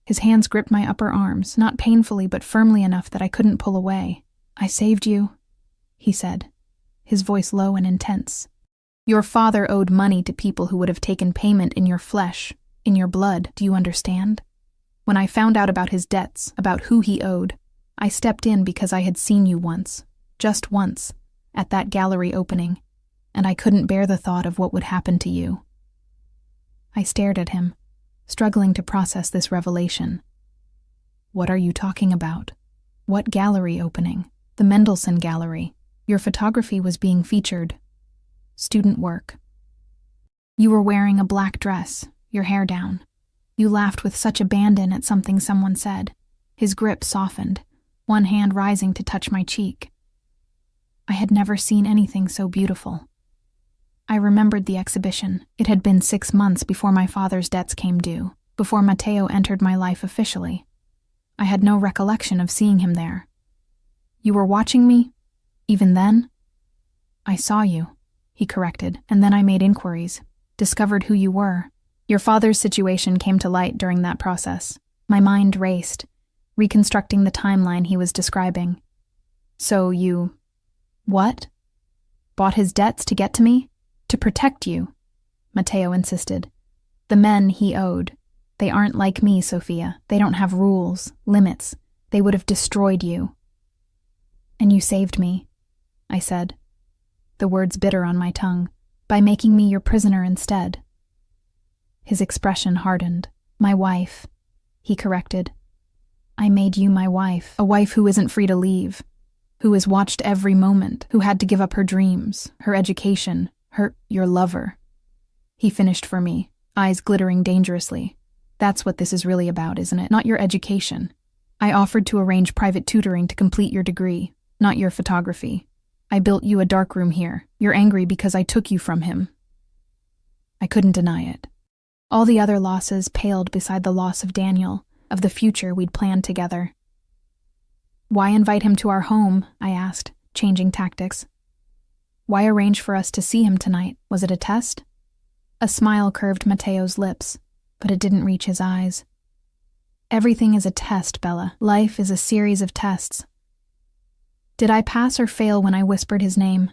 His hands gripped my upper arms, not painfully but firmly enough that I couldn't pull away. I saved you, he said, his voice low and intense. Your father owed money to people who would have taken payment in your flesh, in your blood, do you understand? When I found out about his debts, about who he owed, I stepped in because I had seen you once, just once, at that gallery opening, and I couldn't bear the thought of what would happen to you. I stared at him, struggling to process this revelation. What are you talking about? What gallery opening? The Mendelssohn Gallery. Your photography was being featured. Student work. You were wearing a black dress, your hair down. You laughed with such abandon at something someone said. His grip softened, one hand rising to touch my cheek. I had never seen anything so beautiful. I remembered the exhibition. It had been 6 months before my father's debts came due, before Matteo entered my life officially. I had no recollection of seeing him there. You were watching me? Even then? I saw you, he corrected, and then I made inquiries, discovered who you were. Your father's situation came to light during that process. My mind raced, reconstructing the timeline he was describing. So you... What? Bought his debts to get to me? To protect you? Matteo insisted. The men he owed. They aren't like me, Sophia. They don't have rules, limits. They would have destroyed you. And you saved me, I said, the words bitter on my tongue, by making me your prisoner instead. His expression hardened. My wife, he corrected. I made you my wife, a wife who isn't free to leave, who is watched every moment, who had to give up her dreams, her education, your lover. He finished for me, eyes glittering dangerously. That's what this is really about, isn't it? Not your education. I offered to arrange private tutoring to complete your degree, not your photography. I built you a darkroom here. You're angry because I took you from him. I couldn't deny it. All the other losses paled beside the loss of Daniel, of the future we'd planned together. Why invite him to our home? I asked, changing tactics. Why arrange for us to see him tonight? Was it a test? A smile curved Matteo's lips, but it didn't reach his eyes. Everything is a test, Bella. Life is a series of tests. Did I pass or fail when I whispered his name?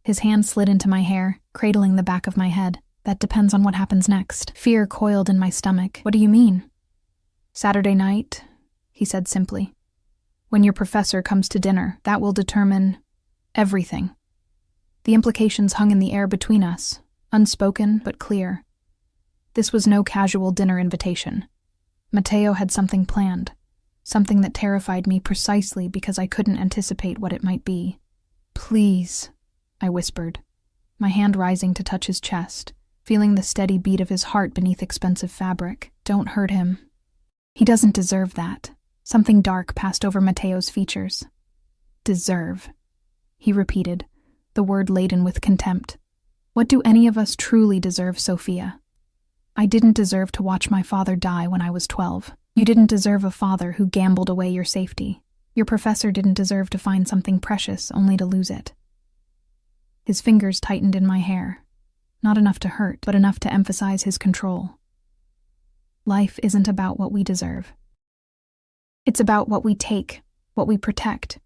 His hand slid into my hair, cradling the back of my head. That depends on what happens next. Fear coiled in my stomach. What do you mean? Saturday night, he said simply. When your professor comes to dinner, that will determine everything. The implications hung in the air between us, unspoken but clear. This was no casual dinner invitation. Matteo had something planned, something that terrified me precisely because I couldn't anticipate what it might be. Please, I whispered, my hand rising to touch his chest, feeling the steady beat of his heart beneath expensive fabric. Don't hurt him. He doesn't deserve that. Something dark passed over Matteo's features. Deserve, he repeated, the word laden with contempt. What do any of us truly deserve, Sophia? I didn't deserve to watch my father die when I was 12. You didn't deserve a father who gambled away your safety. Your professor didn't deserve to find something precious only to lose it. His fingers tightened in my hair. Not enough to hurt, but enough to emphasize his control. Life isn't about what we deserve. It's about what we take, what we protect,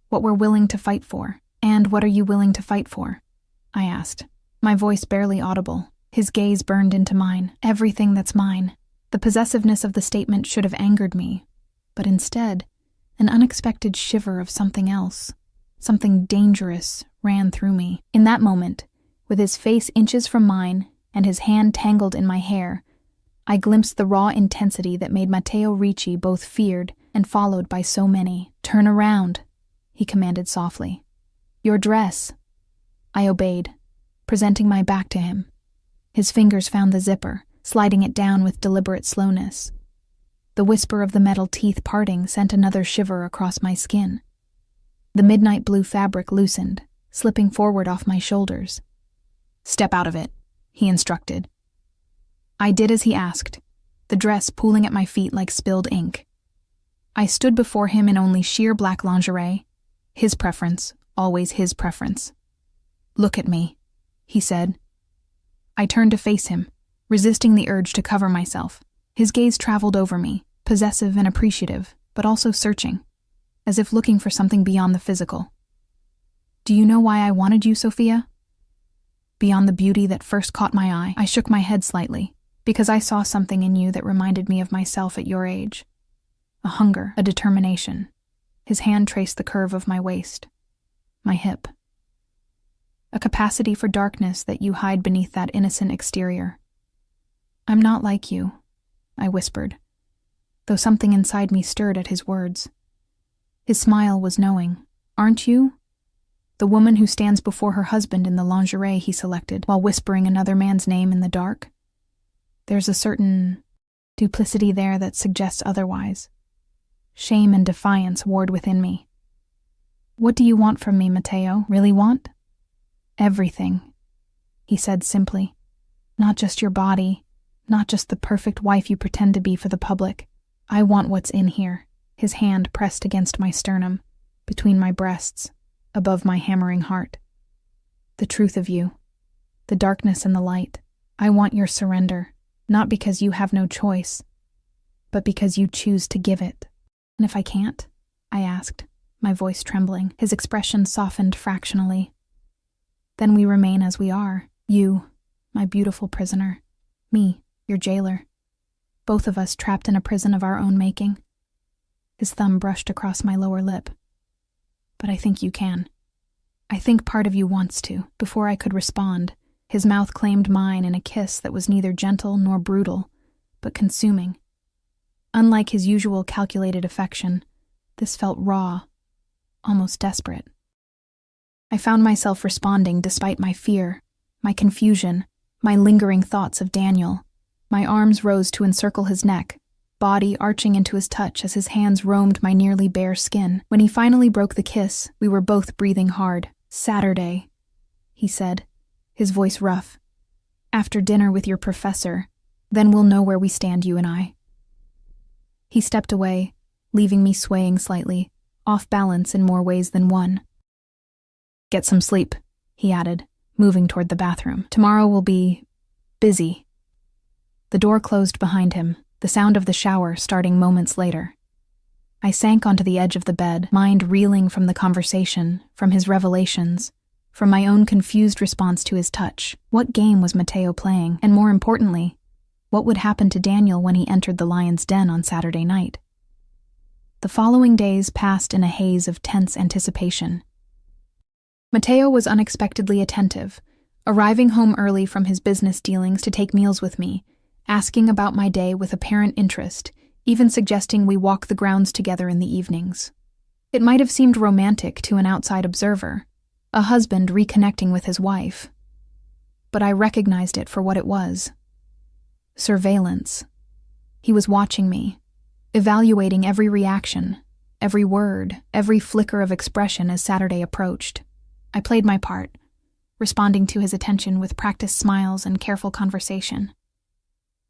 what we're willing to fight for. And what are you willing to fight for? I asked, my voice barely audible. His gaze burned into mine. Everything that's mine. The possessiveness of the statement should have angered me, but instead, an unexpected shiver of something else, something dangerous, ran through me. In that moment, with his face inches from mine and his hand tangled in my hair, I glimpsed the raw intensity that made Matteo Ricci both feared and followed by so many. Turn around, he commanded softly. Your dress. I obeyed, presenting my back to him. His fingers found the zipper, sliding it down with deliberate slowness. The whisper of the metal teeth parting sent another shiver across my skin. The midnight blue fabric loosened, slipping forward off my shoulders. "Step out of it," he instructed. I did as he asked, the dress pooling at my feet like spilled ink. I stood before him in only sheer black lingerie. His preference, always his preference. "Look at me," he said. I turned to face him, resisting the urge to cover myself. His gaze traveled over me, possessive and appreciative, but also searching, as if looking for something beyond the physical. "Do you know why I wanted you, Sophia?" Beyond the beauty that first caught my eye, I shook my head slightly, because I saw something in you that reminded me of myself at your age. A hunger, a determination. His hand traced the curve of my waist, my hip. A capacity for darkness that you hide beneath that innocent exterior. "I'm not like you," I whispered, though something inside me stirred at his words. His smile was knowing. "Aren't you? The woman who stands before her husband in the lingerie he selected while whispering another man's name in the dark? There's a certain duplicity there that suggests otherwise. Shame and defiance warred within me. "What do you want from me, Matteo? Really want?" "Everything," he said simply. "Not just your body, not just the perfect wife you pretend to be for the public. I want what's in here." His hand pressed against my sternum, between my breasts, above my hammering heart. "The truth of you, the darkness and the light. I want your surrender, not because you have no choice, but because you choose to give it." "And if I can't?" I asked, my voice trembling. His expression softened fractionally. "Then we remain as we are. You, my beautiful prisoner. Me, your jailer. Both of us trapped in a prison of our own making." His thumb brushed across my lower lip. "But I think you can. I think part of you wants to." Before I could respond, his mouth claimed mine in a kiss that was neither gentle nor brutal, but consuming. Unlike his usual calculated affection, this felt raw, almost desperate. I found myself responding despite my fear, my confusion, my lingering thoughts of Daniel. My arms rose to encircle his neck, body arching into his touch as his hands roamed my nearly bare skin. When he finally broke the kiss, we were both breathing hard. "Saturday," he said, his voice rough. "After dinner with your professor, then we'll know where we stand, you and I." He stepped away, leaving me swaying slightly, off balance in more ways than one. "Get some sleep," he added, moving toward the bathroom. "Tomorrow will be busy." The door closed behind him, the sound of the shower starting moments later. I sank onto the edge of the bed, mind reeling from the conversation, from his revelations, from my own confused response to his touch. What game was Matteo playing? And more importantly, what would happen to Daniel when he entered the lion's den on Saturday night? The following days passed in a haze of tense anticipation. Matteo was unexpectedly attentive, arriving home early from his business dealings to take meals with me, asking about my day with apparent interest, even suggesting we walk the grounds together in the evenings. It might have seemed romantic to an outside observer, a husband reconnecting with his wife. But I recognized it for what it was. Surveillance. He was watching me, evaluating every reaction, every word, every flicker of expression as Saturday approached. I played my part, responding to his attention with practiced smiles and careful conversation.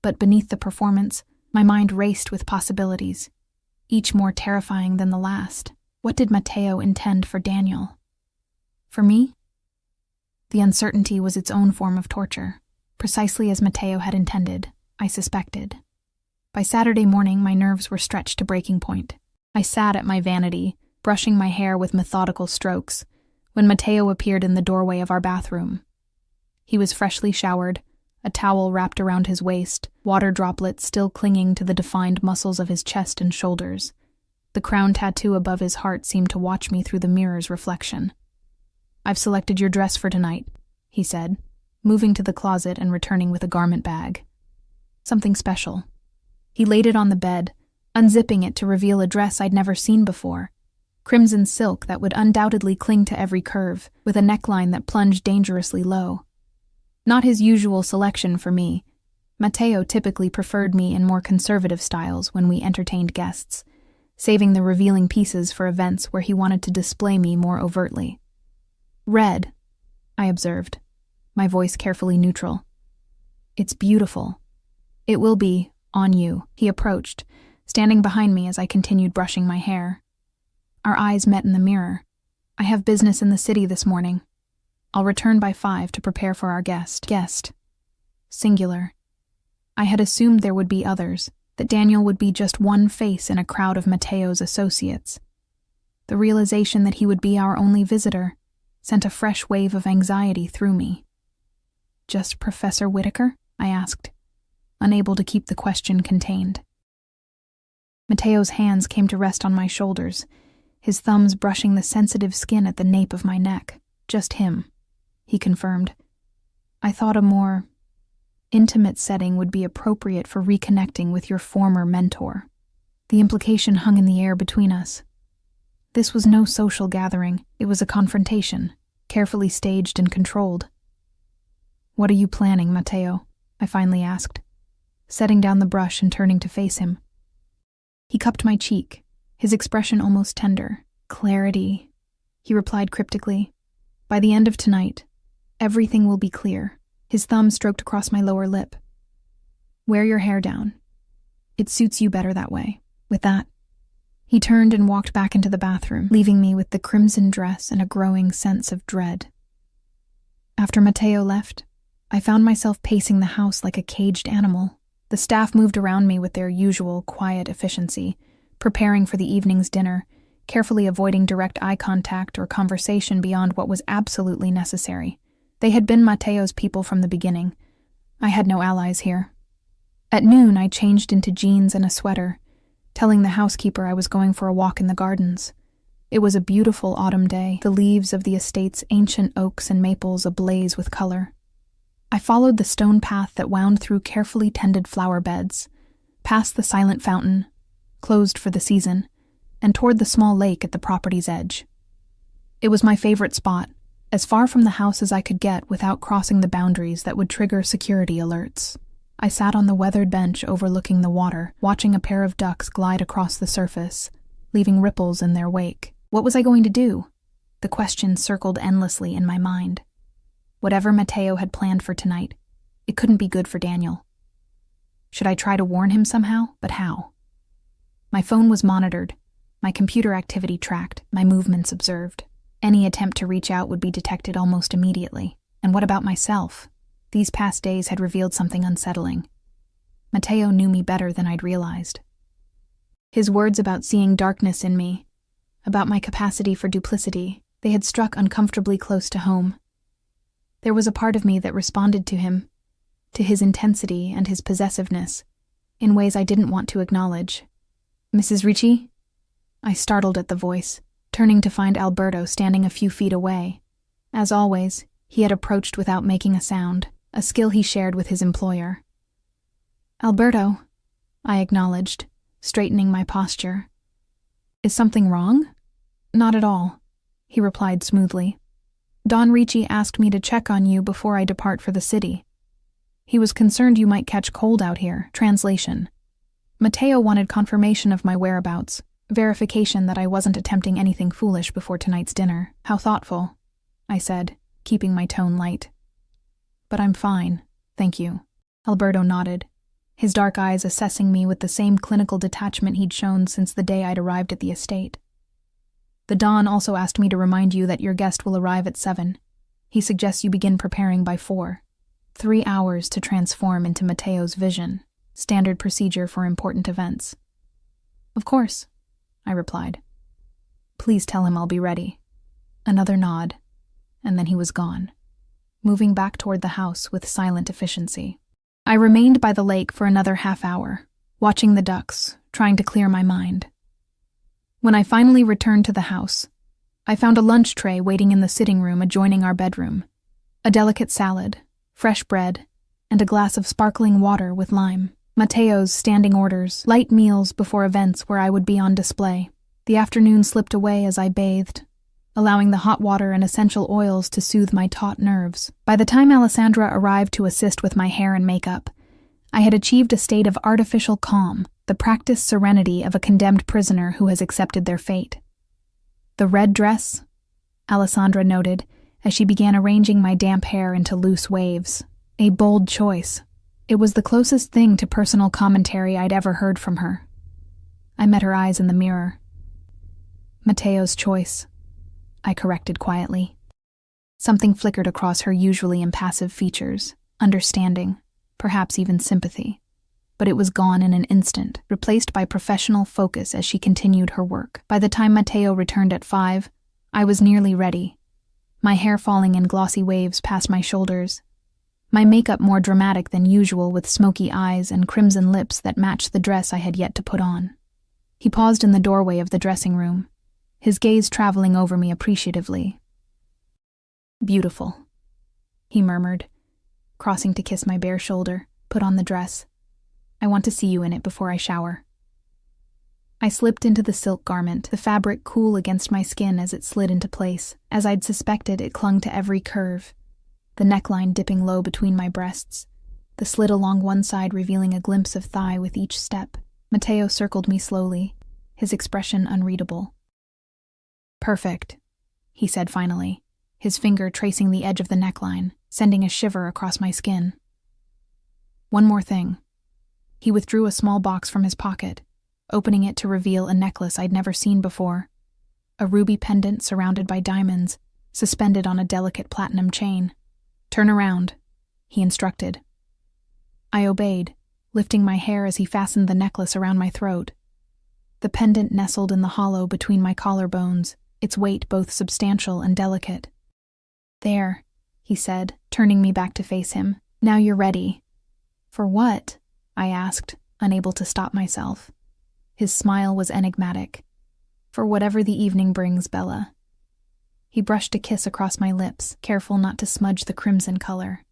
But beneath the performance, my mind raced with possibilities, each more terrifying than the last. What did Matteo intend for Daniel? For me? The uncertainty was its own form of torture, precisely as Matteo had intended, I suspected. By Saturday morning, my nerves were stretched to breaking point. I sat at my vanity, brushing my hair with methodical strokes, when Matteo appeared in the doorway of our bathroom. He was freshly showered, a towel wrapped around his waist, water droplets still clinging to the defined muscles of his chest and shoulders. The crown tattoo above his heart seemed to watch me through the mirror's reflection. "I've selected your dress for tonight," he said, moving to the closet and returning with a garment bag. Something special. He laid it on the bed, unzipping it to reveal a dress I'd never seen before. Crimson silk that would undoubtedly cling to every curve, with a neckline that plunged dangerously low. Not his usual selection for me. Matteo typically preferred me in more conservative styles when we entertained guests, saving the revealing pieces for events where he wanted to display me more overtly. "Red," I observed, my voice carefully neutral. "It's beautiful. It will be, on you." He approached, standing behind me as I continued brushing my hair. Our eyes met in the mirror. "I have business in the city this morning. I'll return by 5 to prepare for our guest." Guest. Singular. I had assumed there would be others, that Daniel would be just one face in a crowd of Mateo's associates. The realization that he would be our only visitor sent a fresh wave of anxiety through me. "Just Professor Whitaker?" I asked, unable to keep the question contained. Mateo's hands came to rest on my shoulders, his thumbs brushing the sensitive skin at the nape of my neck. "Just him," he confirmed. "I thought a more intimate setting would be appropriate for reconnecting with your former mentor." The implication hung in the air between us. This was no social gathering, it was a confrontation, carefully staged and controlled. "What are you planning, Mateo?" I finally asked, setting down the brush and turning to face him. He cupped my cheek, his expression almost tender. "Clarity," he replied cryptically. "By the end of tonight, everything will be clear." His thumb stroked across my lower lip. "Wear your hair down. It suits you better that way." With that, he turned and walked back into the bathroom, leaving me with the crimson dress and a growing sense of dread. After Mateo left, I found myself pacing the house like a caged animal. The staff moved around me with their usual quiet efficiency, preparing for the evening's dinner, carefully avoiding direct eye contact or conversation beyond what was absolutely necessary. They had been Mateo's people from the beginning. I had no allies here. At noon, I changed into jeans and a sweater, telling the housekeeper I was going for a walk in the gardens. It was a beautiful autumn day, the leaves of the estate's ancient oaks and maples ablaze with color. I followed the stone path that wound through carefully tended flower beds, past the silent fountain, closed for the season, and toward the small lake at the property's edge. It was my favorite spot, as far from the house as I could get without crossing the boundaries that would trigger security alerts. I sat on the weathered bench overlooking the water, watching a pair of ducks glide across the surface, leaving ripples in their wake. What was I going to do? The question circled endlessly in my mind. Whatever Mateo had planned for tonight, it couldn't be good for Daniel. Should I try to warn him somehow? But how? My phone was monitored, my computer activity tracked, my movements observed. Any attempt to reach out would be detected almost immediately. And what about myself? These past days had revealed something unsettling. Mateo knew me better than I'd realized. His words about seeing darkness in me, about my capacity for duplicity, they had struck uncomfortably close to home. There was a part of me that responded to him, to his intensity and his possessiveness, in ways I didn't want to acknowledge. "Mrs. Ricci?" I startled at the voice, turning to find Alberto standing a few feet away. As always, he had approached without making a sound, a skill he shared with his employer. "Alberto," I acknowledged, straightening my posture. "Is something wrong?" "Not at all," he replied smoothly. "Don Ricci asked me to check on you before I depart for the city. He was concerned you might catch cold out here." Translation. Mateo wanted confirmation of my whereabouts, verification that I wasn't attempting anything foolish before tonight's dinner. "How thoughtful," I said, keeping my tone light. "But I'm fine, thank you." Alberto nodded, his dark eyes assessing me with the same clinical detachment he'd shown since the day I'd arrived at the estate. "The Don also asked me to remind you that your guest will arrive at 7. He suggests you begin preparing by 4. 3 hours to transform into Mateo's vision, standard procedure for important events." "Of course," I replied. "Please tell him I'll be ready." Another nod, and then he was gone, moving back toward the house with silent efficiency. I remained by the lake for another half-hour, watching the ducks, trying to clear my mind. When I finally returned to the house, I found a lunch tray waiting in the sitting room adjoining our bedroom, a delicate salad, fresh bread, and a glass of sparkling water with lime. Mateo's standing orders, light meals before events where I would be on display. The afternoon slipped away as I bathed, allowing the hot water and essential oils to soothe my taut nerves. By the time Alessandra arrived to assist with my hair and makeup, I had achieved a state of artificial calm, the the practiced serenity of a condemned prisoner who has accepted their fate. "The red dress?" Alessandra noted, as she began arranging my damp hair into loose waves. A bold choice. It was the closest thing to personal commentary I'd ever heard from her. I met her eyes in the mirror. "Matteo's choice," I corrected quietly. Something flickered across her usually impassive features, understanding, perhaps even sympathy. But it was gone in an instant, replaced by professional focus as she continued her work. By the time Matteo returned at 5, I was nearly ready, my hair falling in glossy waves past my shoulders, my makeup more dramatic than usual with smoky eyes and crimson lips that matched the dress I had yet to put on. He paused in the doorway of the dressing room, his gaze traveling over me appreciatively. "Beautiful," he murmured, crossing to kiss my bare shoulder. "Put on the dress. I want to see you in it before I shower." I slipped into the silk garment, the fabric cool against my skin as it slid into place. As I'd suspected, it clung to every curve, the neckline dipping low between my breasts, the slit along one side revealing a glimpse of thigh with each step. Matteo circled me slowly, his expression unreadable. "Perfect," he said finally, his finger tracing the edge of the neckline, sending a shiver across my skin. "One more thing." He withdrew a small box from his pocket, opening it to reveal a necklace I'd never seen before. A ruby pendant surrounded by diamonds, suspended on a delicate platinum chain. "Turn around," he instructed. I obeyed, lifting my hair as he fastened the necklace around my throat. The pendant nestled in the hollow between my collarbones, its weight both substantial and delicate. "There," he said, turning me back to face him. "Now you're ready." "For what?" I asked, unable to stop myself. His smile was enigmatic. "For whatever the evening brings, Bella." He brushed a kiss across my lips, careful not to smudge the crimson color.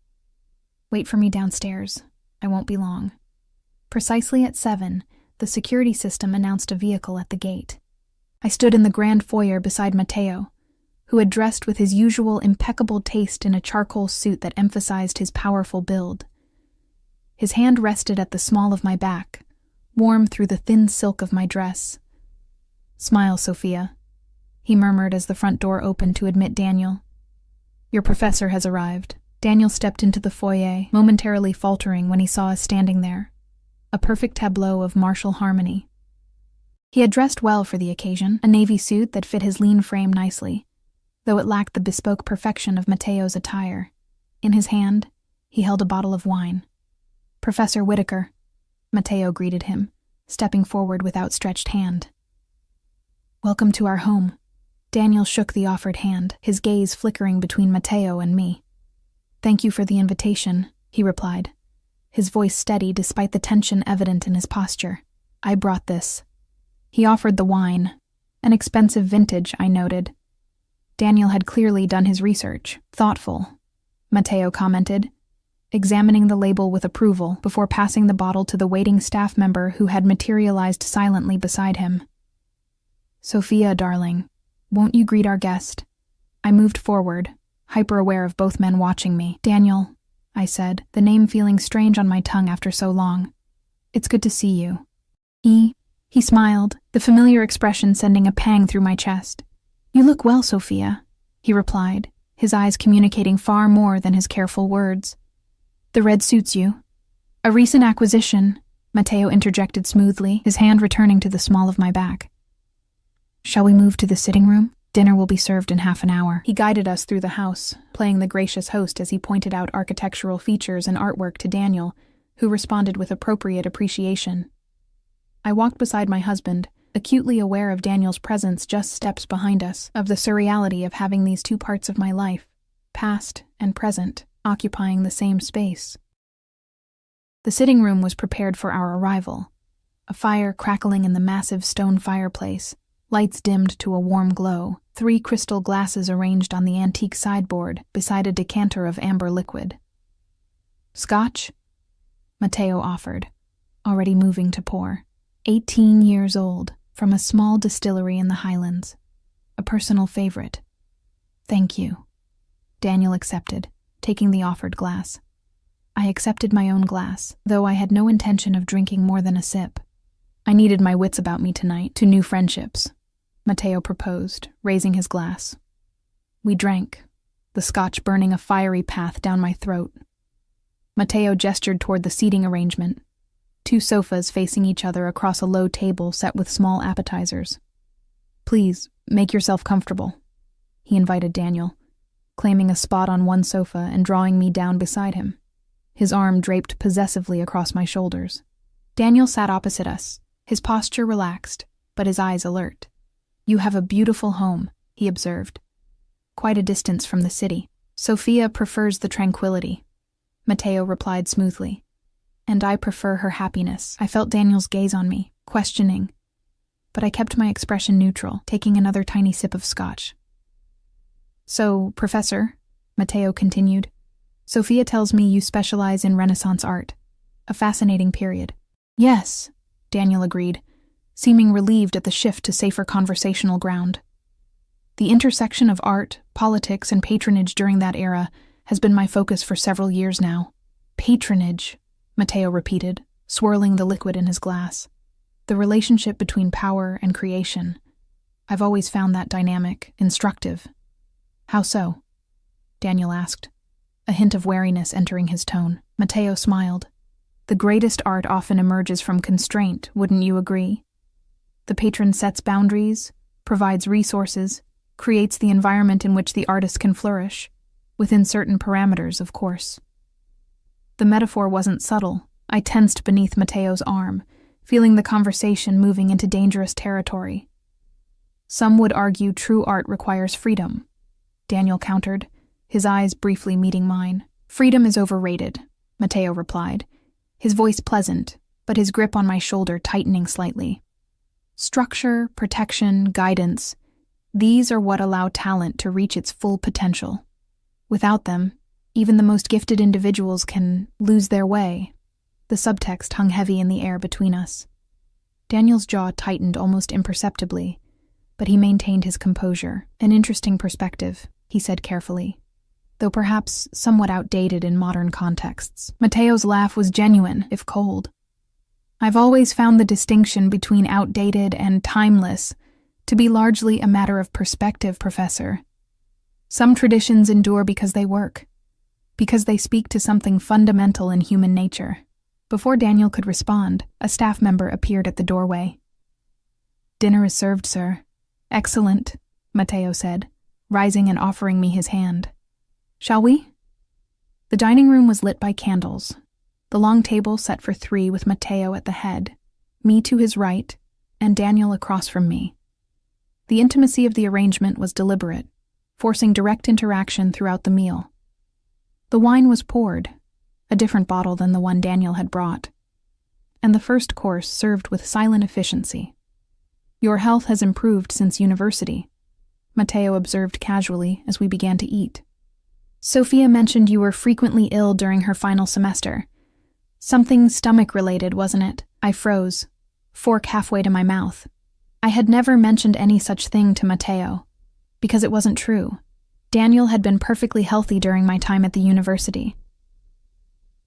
"Wait for me downstairs. I won't be long." Precisely at 7, the security system announced a vehicle at the gate. I stood in the grand foyer beside Matteo, who had dressed with his usual impeccable taste in a charcoal suit that emphasized his powerful build. His hand rested at the small of my back, warm through the thin silk of my dress. "Smile, Sophia," he murmured as the front door opened to admit Daniel. "Your professor has arrived." Daniel stepped into the foyer, momentarily faltering when he saw us standing there, a perfect tableau of martial harmony. He had dressed well for the occasion, a navy suit that fit his lean frame nicely, though it lacked the bespoke perfection of Matteo's attire. In his hand, he held a bottle of wine. "Professor Whitaker," Matteo greeted him, stepping forward with outstretched hand. "Welcome to our home." Daniel shook the offered hand, his gaze flickering between Matteo and me. "Thank you for the invitation," he replied, his voice steady despite the tension evident in his posture. "I brought this." He offered the wine, an expensive vintage, I noted. Daniel had clearly done his research. "Thoughtful," Matteo commented, examining the label with approval before passing the bottle to the waiting staff member who had materialized silently beside him. "Sophia, darling, won't you greet our guest?" I moved forward, hyper-aware of both men watching me. "Daniel," I said, the name feeling strange on my tongue after so long. "It's good to see you." He smiled, the familiar expression sending a pang through my chest. "You look well, Sophia," he replied, his eyes communicating far more than his careful words. "The red suits you." "A recent acquisition," Matteo interjected smoothly, his hand returning to the small of my back. "Shall we move to the sitting room? Dinner will be served in half an hour." He guided us through the house, playing the gracious host as he pointed out architectural features and artwork to Daniel, who responded with appropriate appreciation. I walked beside my husband, acutely aware of Daniel's presence just steps behind us, of the surreality of having these two parts of my life, past and present, occupying the same space. The sitting room was prepared for our arrival, a fire crackling in the massive stone fireplace, lights dimmed to a warm glow, 3 crystal glasses arranged on the antique sideboard beside a decanter of amber liquid. "Scotch?" Matteo offered, already moving to pour. 18 years old, from a small distillery in the Highlands. A personal favorite. "Thank you." Daniel accepted, taking the offered glass. I accepted my own glass, though I had no intention of drinking more than a sip. I needed my wits about me tonight to new friendships, Matteo proposed, raising his glass. We drank, the scotch burning a fiery path down my throat. Matteo gestured toward the seating arrangement, 2 sofas facing each other across a low table set with small appetizers. Please, make yourself comfortable, he invited Daniel, claiming a spot on one sofa and drawing me down beside him, his arm draped possessively across my shoulders. Daniel sat opposite us, his posture relaxed, but his eyes alert. You have a beautiful home, he observed. Quite a distance from the city. Sophia prefers the tranquility, Matteo replied smoothly. And I prefer her happiness. I felt Daniel's gaze on me, questioning, but I kept my expression neutral, taking another tiny sip of scotch. So, Professor, Matteo continued, Sophia tells me you specialize in Renaissance art. A fascinating period. Yes, Daniel agreed, seeming relieved at the shift to safer conversational ground. The intersection of art, politics, and patronage during that era has been my focus for several years now. Patronage, Matteo repeated, swirling the liquid in his glass. The relationship between power and creation. I've always found that dynamic instructive. How so? Daniel asked, a hint of wariness entering his tone. Matteo smiled. The greatest art often emerges from constraint, wouldn't you agree? The patron sets boundaries, provides resources, creates the environment in which the artist can flourish, within certain parameters, of course. The metaphor wasn't subtle. I tensed beneath Matteo's arm, feeling the conversation moving into dangerous territory. Some would argue true art requires freedom, Daniel countered, his eyes briefly meeting mine. Freedom is overrated, Matteo replied, his voice pleasant, but his grip on my shoulder tightening slightly. Structure, protection, guidance, these are what allow talent to reach its full potential. Without them, even the most gifted individuals can lose their way. The subtext hung heavy in the air between us. Daniel's jaw tightened almost imperceptibly, but he maintained his composure. An interesting perspective, he said carefully, though perhaps somewhat outdated in modern contexts. Matteo's laugh was genuine, if cold. I've always found the distinction between outdated and timeless to be largely a matter of perspective, Professor. Some traditions endure because they work, because they speak to something fundamental in human nature. Before Daniel could respond, a staff member appeared at the doorway. Dinner is served, sir. Excellent, Matteo said, rising and offering me his hand. Shall we? The dining room was lit by candles, the long table set for 3 with Matteo at the head, me to his right, and Daniel across from me. The intimacy of the arrangement was deliberate, forcing direct interaction throughout the meal. The wine was poured, a different bottle than the one Daniel had brought, and the first course served with silent efficiency. Your health has improved since university, Matteo observed casually as we began to eat. Sophia mentioned you were frequently ill during her final semester. Something stomach-related, wasn't it? I froze, fork halfway to my mouth. I had never mentioned any such thing to Matteo, because it wasn't true. Daniel had been perfectly healthy during my time at the university.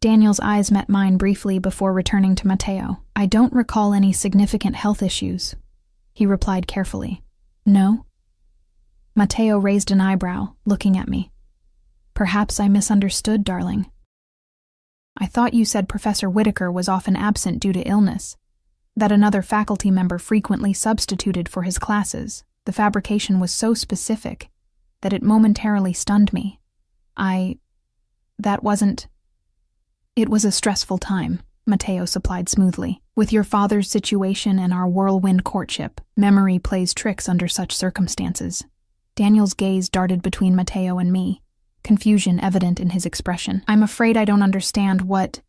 Daniel's eyes met mine briefly before returning to Matteo. I don't recall any significant health issues, he replied carefully. No? Matteo raised an eyebrow, looking at me. Perhaps I misunderstood, darling. I thought you said Professor Whitaker was often absent due to illness, that another faculty member frequently substituted for his classes. The fabrication was so specific that it momentarily stunned me. It was a stressful time, Matteo supplied smoothly. With your father's situation and our whirlwind courtship, memory plays tricks under such circumstances. Daniel's gaze darted between Matteo and me, confusion evident in his expression. I'm afraid I don't understand what...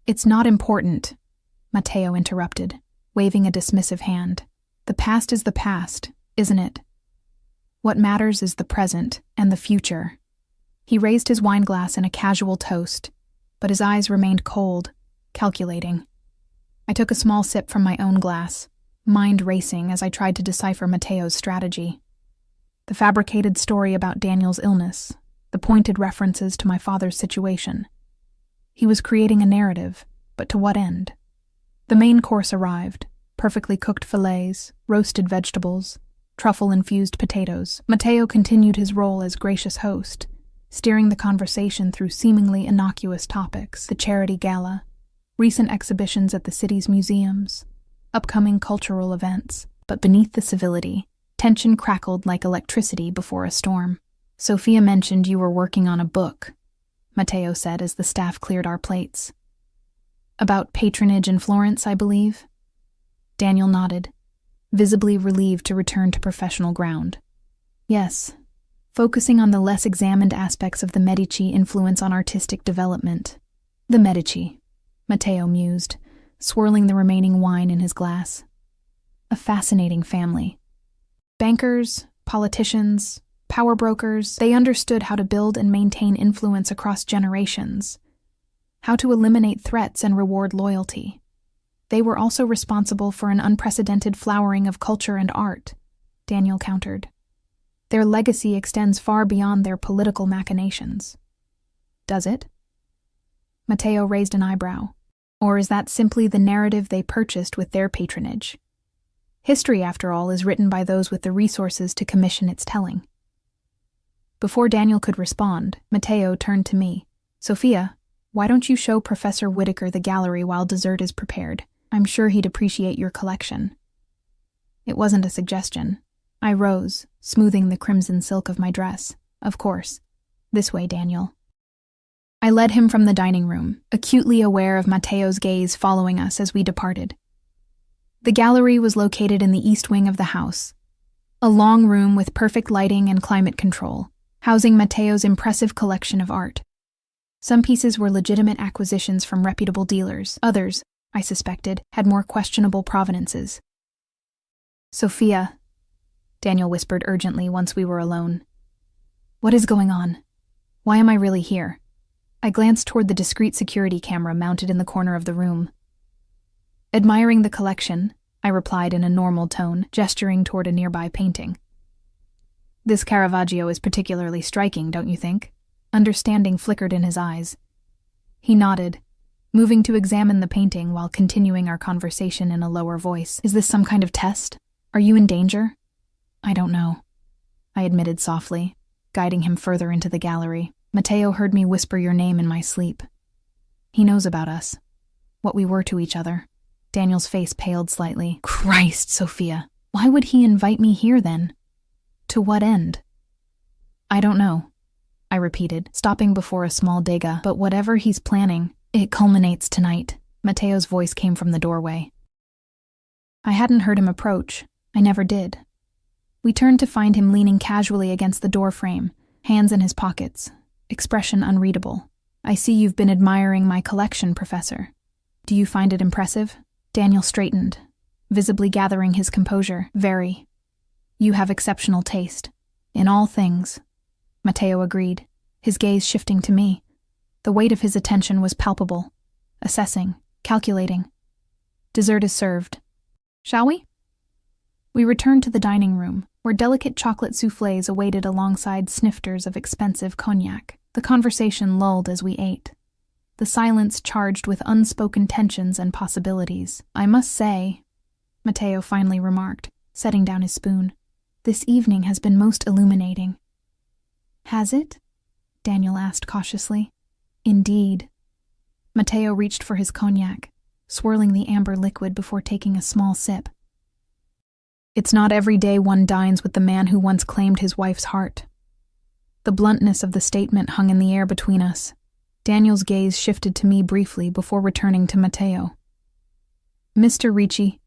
It's not important, Matteo interrupted, waving a dismissive hand. The past is the past, isn't it? What matters is the present and the future. He raised his wineglass in a casual toast, but his eyes remained cold, calculating. I took a small sip from my own glass, mind racing as I tried to decipher Matteo's strategy. The fabricated story about Daniel's illness, the pointed references to my father's situation. He was creating a narrative, but to what end? The main course arrived, perfectly cooked fillets, roasted vegetables, truffle-infused potatoes. Matteo continued his role as gracious host, steering the conversation through seemingly innocuous topics: the charity gala, recent exhibitions at the city's museums, upcoming cultural events. But beneath the civility, tension crackled like electricity before a storm. "Sophia mentioned you were working on a book," Matteo said as the staff cleared our plates. "About patronage in Florence, I believe?" Daniel nodded, visibly relieved to return to professional ground. "Yes, focusing on the less examined aspects of the Medici influence on artistic development." "The Medici," Matteo mused, swirling the remaining wine in his glass. "A fascinating family. Bankers, politicians, power brokers, they understood how to build and maintain influence across generations, how to eliminate threats and reward loyalty. They were also responsible for an unprecedented flowering of culture and art," Daniel countered. "Their legacy extends far beyond their political machinations." "Does it?" Matteo raised an eyebrow. "Or is that simply the narrative they purchased with their patronage? History, after all, is written by those with the resources to commission its telling." Before Daniel could respond, Matteo turned to me. "Sophia, why don't you show Professor Whitaker the gallery while dessert is prepared? I'm sure he'd appreciate your collection." It wasn't a suggestion. I rose, smoothing the crimson silk of my dress. "Of course. This way, Daniel." I led him from the dining room, acutely aware of Matteo's gaze following us as we departed. The gallery was located in the east wing of the house, a long room with perfect lighting and climate control, housing Matteo's impressive collection of art. Some pieces were legitimate acquisitions from reputable dealers. Others, I suspected, had more questionable provenances. "Sophia," Daniel whispered urgently once we were alone. "What is going on? Why am I really here?" I glanced toward the discreet security camera mounted in the corner of the room. "Admiring the collection," I replied in a normal tone, gesturing toward a nearby painting. "This Caravaggio is particularly striking, don't you think?" Understanding flickered in his eyes. He nodded, moving to examine the painting while continuing our conversation in a lower voice. "Is this some kind of test? Are you in danger?" "I don't know," I admitted softly, guiding him further into the gallery. "Matteo heard me whisper your name in my sleep. He knows about us, what we were to each other." Daniel's face paled slightly. "Christ, Sophia, why would he invite me here then? To what end?" "I don't know," I repeated, stopping before a small dega. "But whatever he's planning, it culminates tonight." Matteo's voice came from the doorway. I hadn't heard him approach. I never did. We turned to find him leaning casually against the doorframe, hands in his pockets, expression unreadable. "I see you've been admiring my collection, Professor. Do you find it impressive?" Daniel straightened, visibly gathering his composure. "Very. You have exceptional taste. In all things." Matteo agreed, his gaze shifting to me. The weight of his attention was palpable, assessing, calculating. "Dessert is served. Shall we?" We returned to the dining room, where delicate chocolate soufflés awaited alongside snifters of expensive cognac. The conversation lulled as we ate, the silence charged with unspoken tensions and possibilities. "I must say," Matteo finally remarked, setting down his spoon, "this evening has been most illuminating." "Has it?" Daniel asked cautiously. "Indeed." Matteo reached for his cognac, swirling the amber liquid before taking a small sip. "It's not every day one dines with the man who once claimed his wife's heart." The bluntness of the statement hung in the air between us. Daniel's gaze shifted to me briefly before returning to Matteo. "Mr. Ricci."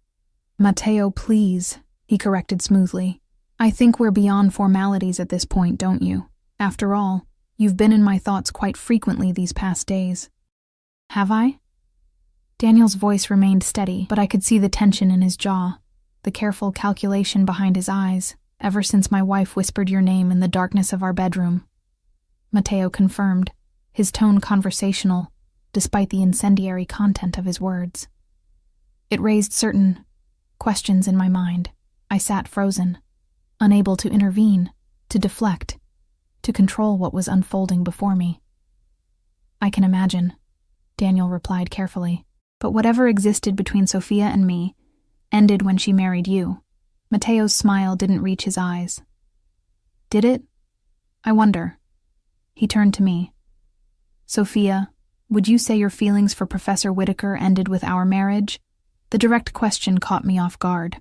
"Matteo, please," he corrected smoothly. "I think we're beyond formalities at this point, don't you? After all, you've been in my thoughts quite frequently these past days." "Have I?" Daniel's voice remained steady, but I could see the tension in his jaw, the careful calculation behind his eyes. "Ever since my wife whispered your name in the darkness of our bedroom," Matteo confirmed, his tone conversational, despite the incendiary content of his words. It raised certain questions in my mind. I sat frozen, unable to intervene, to deflect, to control what was unfolding before me. "I can imagine," Daniel replied carefully. "But whatever existed between Sophia and me, ended when she married you. Matteo's smile didn't reach his eyes. Did it? I wonder. He turned to me. Sophia, would you say your feelings for Professor Whitaker ended with our marriage? The direct question caught me off guard.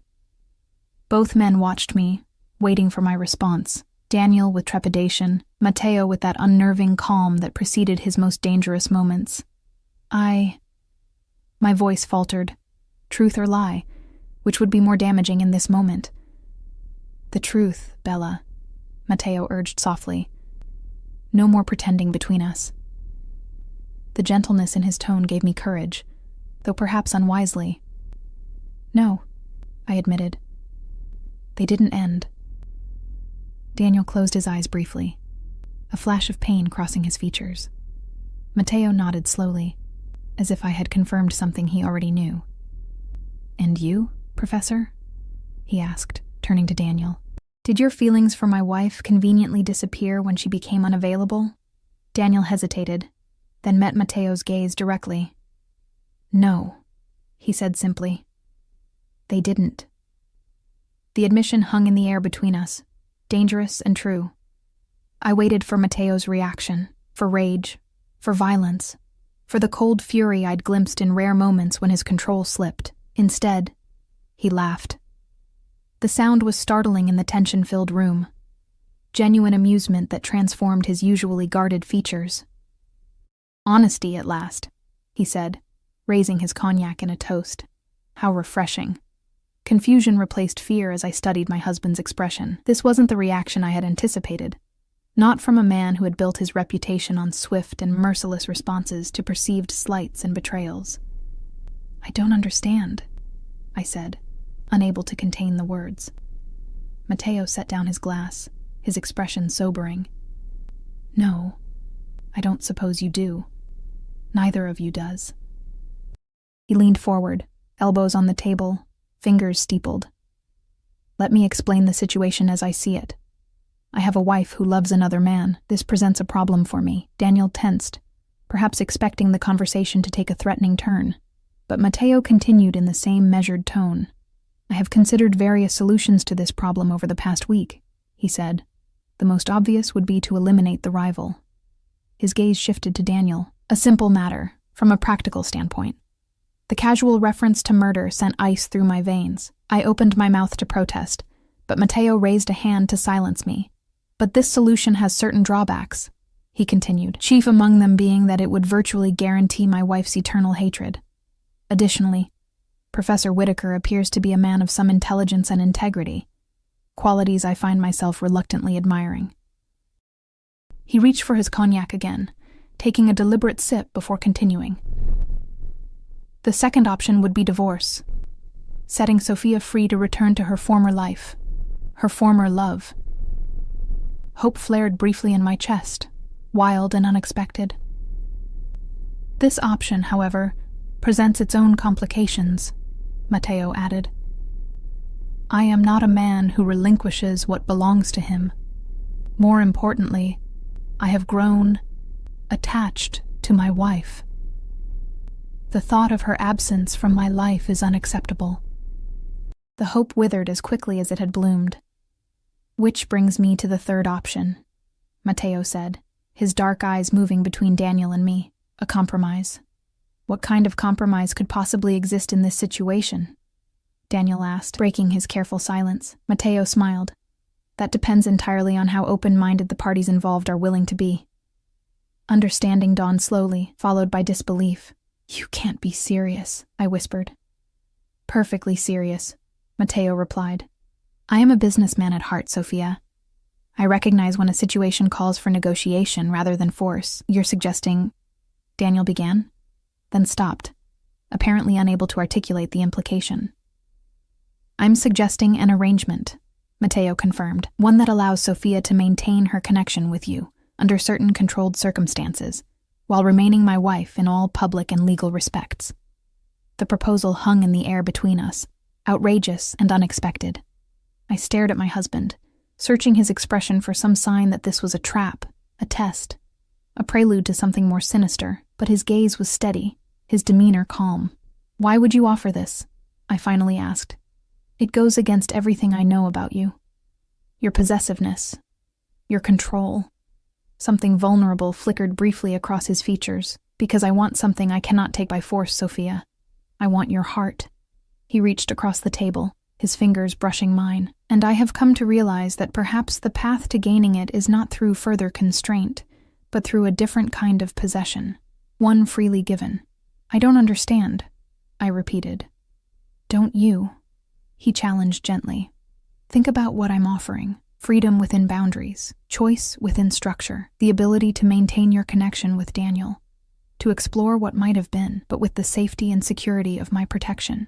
Both men watched me, waiting for my response. Daniel with trepidation, Matteo with that unnerving calm that preceded his most dangerous moments. My voice faltered. Truth or lie? Which would be more damaging in this moment? The truth, Bella, Matteo urged softly. No more pretending between us. The gentleness in his tone gave me courage, though perhaps unwisely. No, I admitted. They didn't end. Daniel closed his eyes briefly, a flash of pain crossing his features. Matteo nodded slowly, as if I had confirmed something he already knew. And you, Professor? He asked, turning to Daniel. Did your feelings for my wife conveniently disappear when she became unavailable? Daniel hesitated, then met Matteo's gaze directly. No, he said simply. They didn't. The admission hung in the air between us, dangerous and true. I waited for Matteo's reaction, for rage, for violence, for the cold fury I'd glimpsed in rare moments when his control slipped. Instead, he laughed. The sound was startling in the tension-filled room, genuine amusement that transformed his usually guarded features. Honesty at last, he said, raising his cognac in a toast. How refreshing. Confusion replaced fear as I studied my husband's expression. This wasn't the reaction I had anticipated. Not from a man who had built his reputation on swift and merciless responses to perceived slights and betrayals. I don't understand, I said, unable to contain the words. Matteo set down his glass, his expression sobering. No, I don't suppose you do. Neither of you does. He leaned forward, elbows on the table, fingers steepled. Let me explain the situation as I see it. I have a wife who loves another man. This presents a problem for me. Daniel tensed, perhaps expecting the conversation to take a threatening turn. But Matteo continued in the same measured tone. I have considered various solutions to this problem over the past week, he said. The most obvious would be to eliminate the rival. His gaze shifted to Daniel. A simple matter, from a practical standpoint. The casual reference to murder sent ice through my veins. I opened my mouth to protest, but Matteo raised a hand to silence me. But this solution has certain drawbacks, he continued, chief among them being that it would virtually guarantee my wife's eternal hatred. Additionally, Professor Whitaker appears to be a man of some intelligence and integrity, qualities I find myself reluctantly admiring. He reached for his cognac again, taking a deliberate sip before continuing. The second option would be divorce, setting Sophia free to return to her former life, her former love. Hope flared briefly in my chest, wild and unexpected. This option, however, presents its own complications, Matteo added. I am not a man who relinquishes what belongs to him. More importantly, I have grown attached to my wife. The thought of her absence from my life is unacceptable. The hope withered as quickly as it had bloomed. Which brings me to the third option, Matteo said, his dark eyes moving between Daniel and me. A compromise. What kind of compromise could possibly exist in this situation? Daniel asked, breaking his careful silence. Matteo smiled. That depends entirely on how open-minded the parties involved are willing to be. Understanding dawned slowly, followed by disbelief. You can't be serious, I whispered. Perfectly serious, Matteo replied. I am a businessman at heart, Sophia. I recognize when a situation calls for negotiation rather than force. You're suggesting... Daniel began, then stopped, apparently unable to articulate the implication. I'm suggesting an arrangement, Matteo confirmed, one that allows Sophia to maintain her connection with you under certain controlled circumstances, while remaining my wife in all public and legal respects. The proposal hung in the air between us, outrageous and unexpected. I stared at my husband, searching his expression for some sign that this was a trap, a test, a prelude to something more sinister, but his gaze was steady, his demeanor calm. Why would you offer this? I finally asked, It goes against everything I know about you. Your possessiveness, your control. Something vulnerable flickered briefly across his features. Because I want something I cannot take by force, Sophia. I want your heart. He reached across the table, his fingers brushing mine, and I have come to realize that perhaps the path to gaining it is not through further constraint, but through a different kind of possession, one freely given. I don't understand, I repeated. Don't you? He challenged gently. Think about what I'm offering. Freedom within boundaries, choice within structure, the ability to maintain your connection with Daniel, to explore what might have been, but with the safety and security of my protection,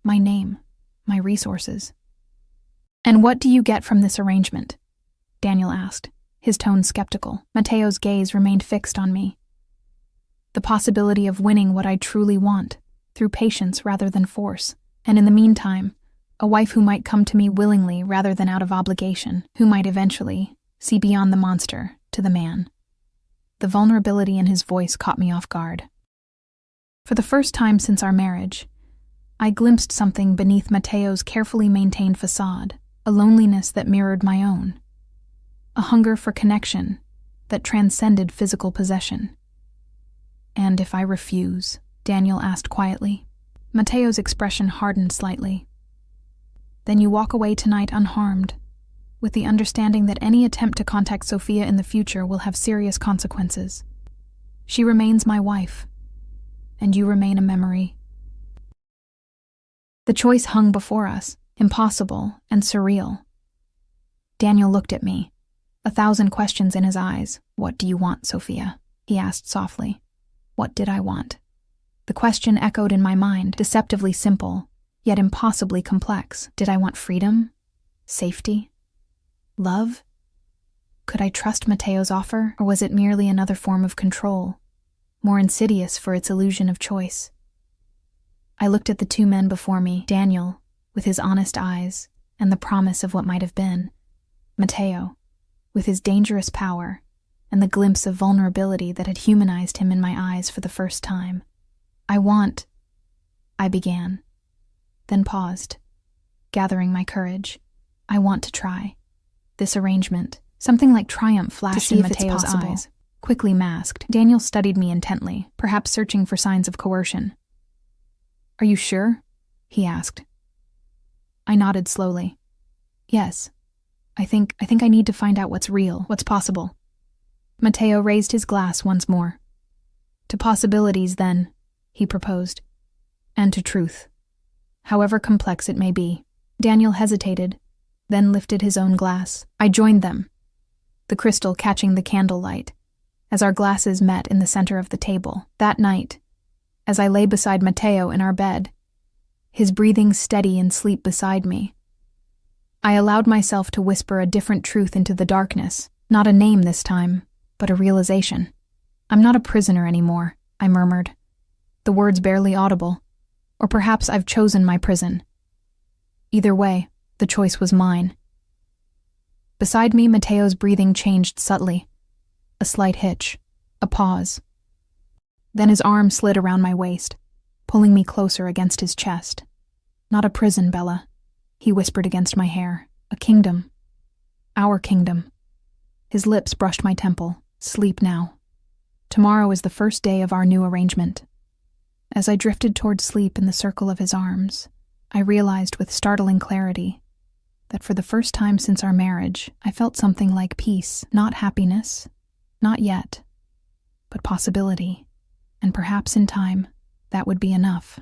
my name, my resources. And what do you get from this arrangement? Daniel asked, his tone skeptical. Matteo's gaze remained fixed on me. The possibility of winning what I truly want, through patience rather than force, and in the meantime, a wife who might come to me willingly rather than out of obligation, who might eventually see beyond the monster to the man. The vulnerability in his voice caught me off guard. For the first time since our marriage, I glimpsed something beneath Matteo's carefully maintained facade, a loneliness that mirrored my own, a hunger for connection that transcended physical possession. And if I refuse? Daniel asked quietly. Matteo's expression hardened slightly. Then you walk away tonight unharmed, with the understanding that any attempt to contact Sophia in the future will have serious consequences. She remains my wife, and you remain a memory. The choice hung before us, impossible and surreal. Daniel looked at me, 1,000 questions in his eyes. What do you want, Sophia? He asked softly. What did I want? The question echoed in my mind, deceptively simple, yet impossibly complex. Did I want freedom? Safety? Love? Could I trust Matteo's offer, or was it merely another form of control, more insidious for its illusion of choice? I looked at the two men before me, Daniel, with his honest eyes and the promise of what might have been, Matteo, with his dangerous power and the glimpse of vulnerability that had humanized him in my eyes for the first time. I began, then paused, gathering my courage. I want to try. This arrangement, something like triumph flashed in Matteo's eyes, quickly masked. Daniel studied me intently, perhaps searching for signs of coercion. Are you sure? He asked. I nodded slowly. Yes. I think I need to find out what's real, what's possible. Matteo raised his glass once more. To possibilities, then, he proposed. And to truth, however complex it may be. Daniel hesitated, then lifted his own glass. I joined them, the crystal catching the candlelight, as our glasses met in the center of the table. That night, as I lay beside Matteo in our bed, his breathing steady in sleep beside me, I allowed myself to whisper a different truth into the darkness, not a name this time, but a realization. I'm not a prisoner anymore, I murmured, the words barely audible, or perhaps I've chosen my prison. Either way, the choice was mine. Beside me, Matteo's breathing changed subtly. A slight hitch, a pause. Then his arm slid around my waist, pulling me closer against his chest. Not a prison, Bella, he whispered against my hair. A kingdom. Our kingdom. His lips brushed my temple. Sleep now. Tomorrow is the first day of our new arrangement. As I drifted toward sleep in the circle of his arms, I realized with startling clarity that for the first time since our marriage, I felt something like peace, not happiness, not yet, but possibility, and perhaps in time, that would be enough.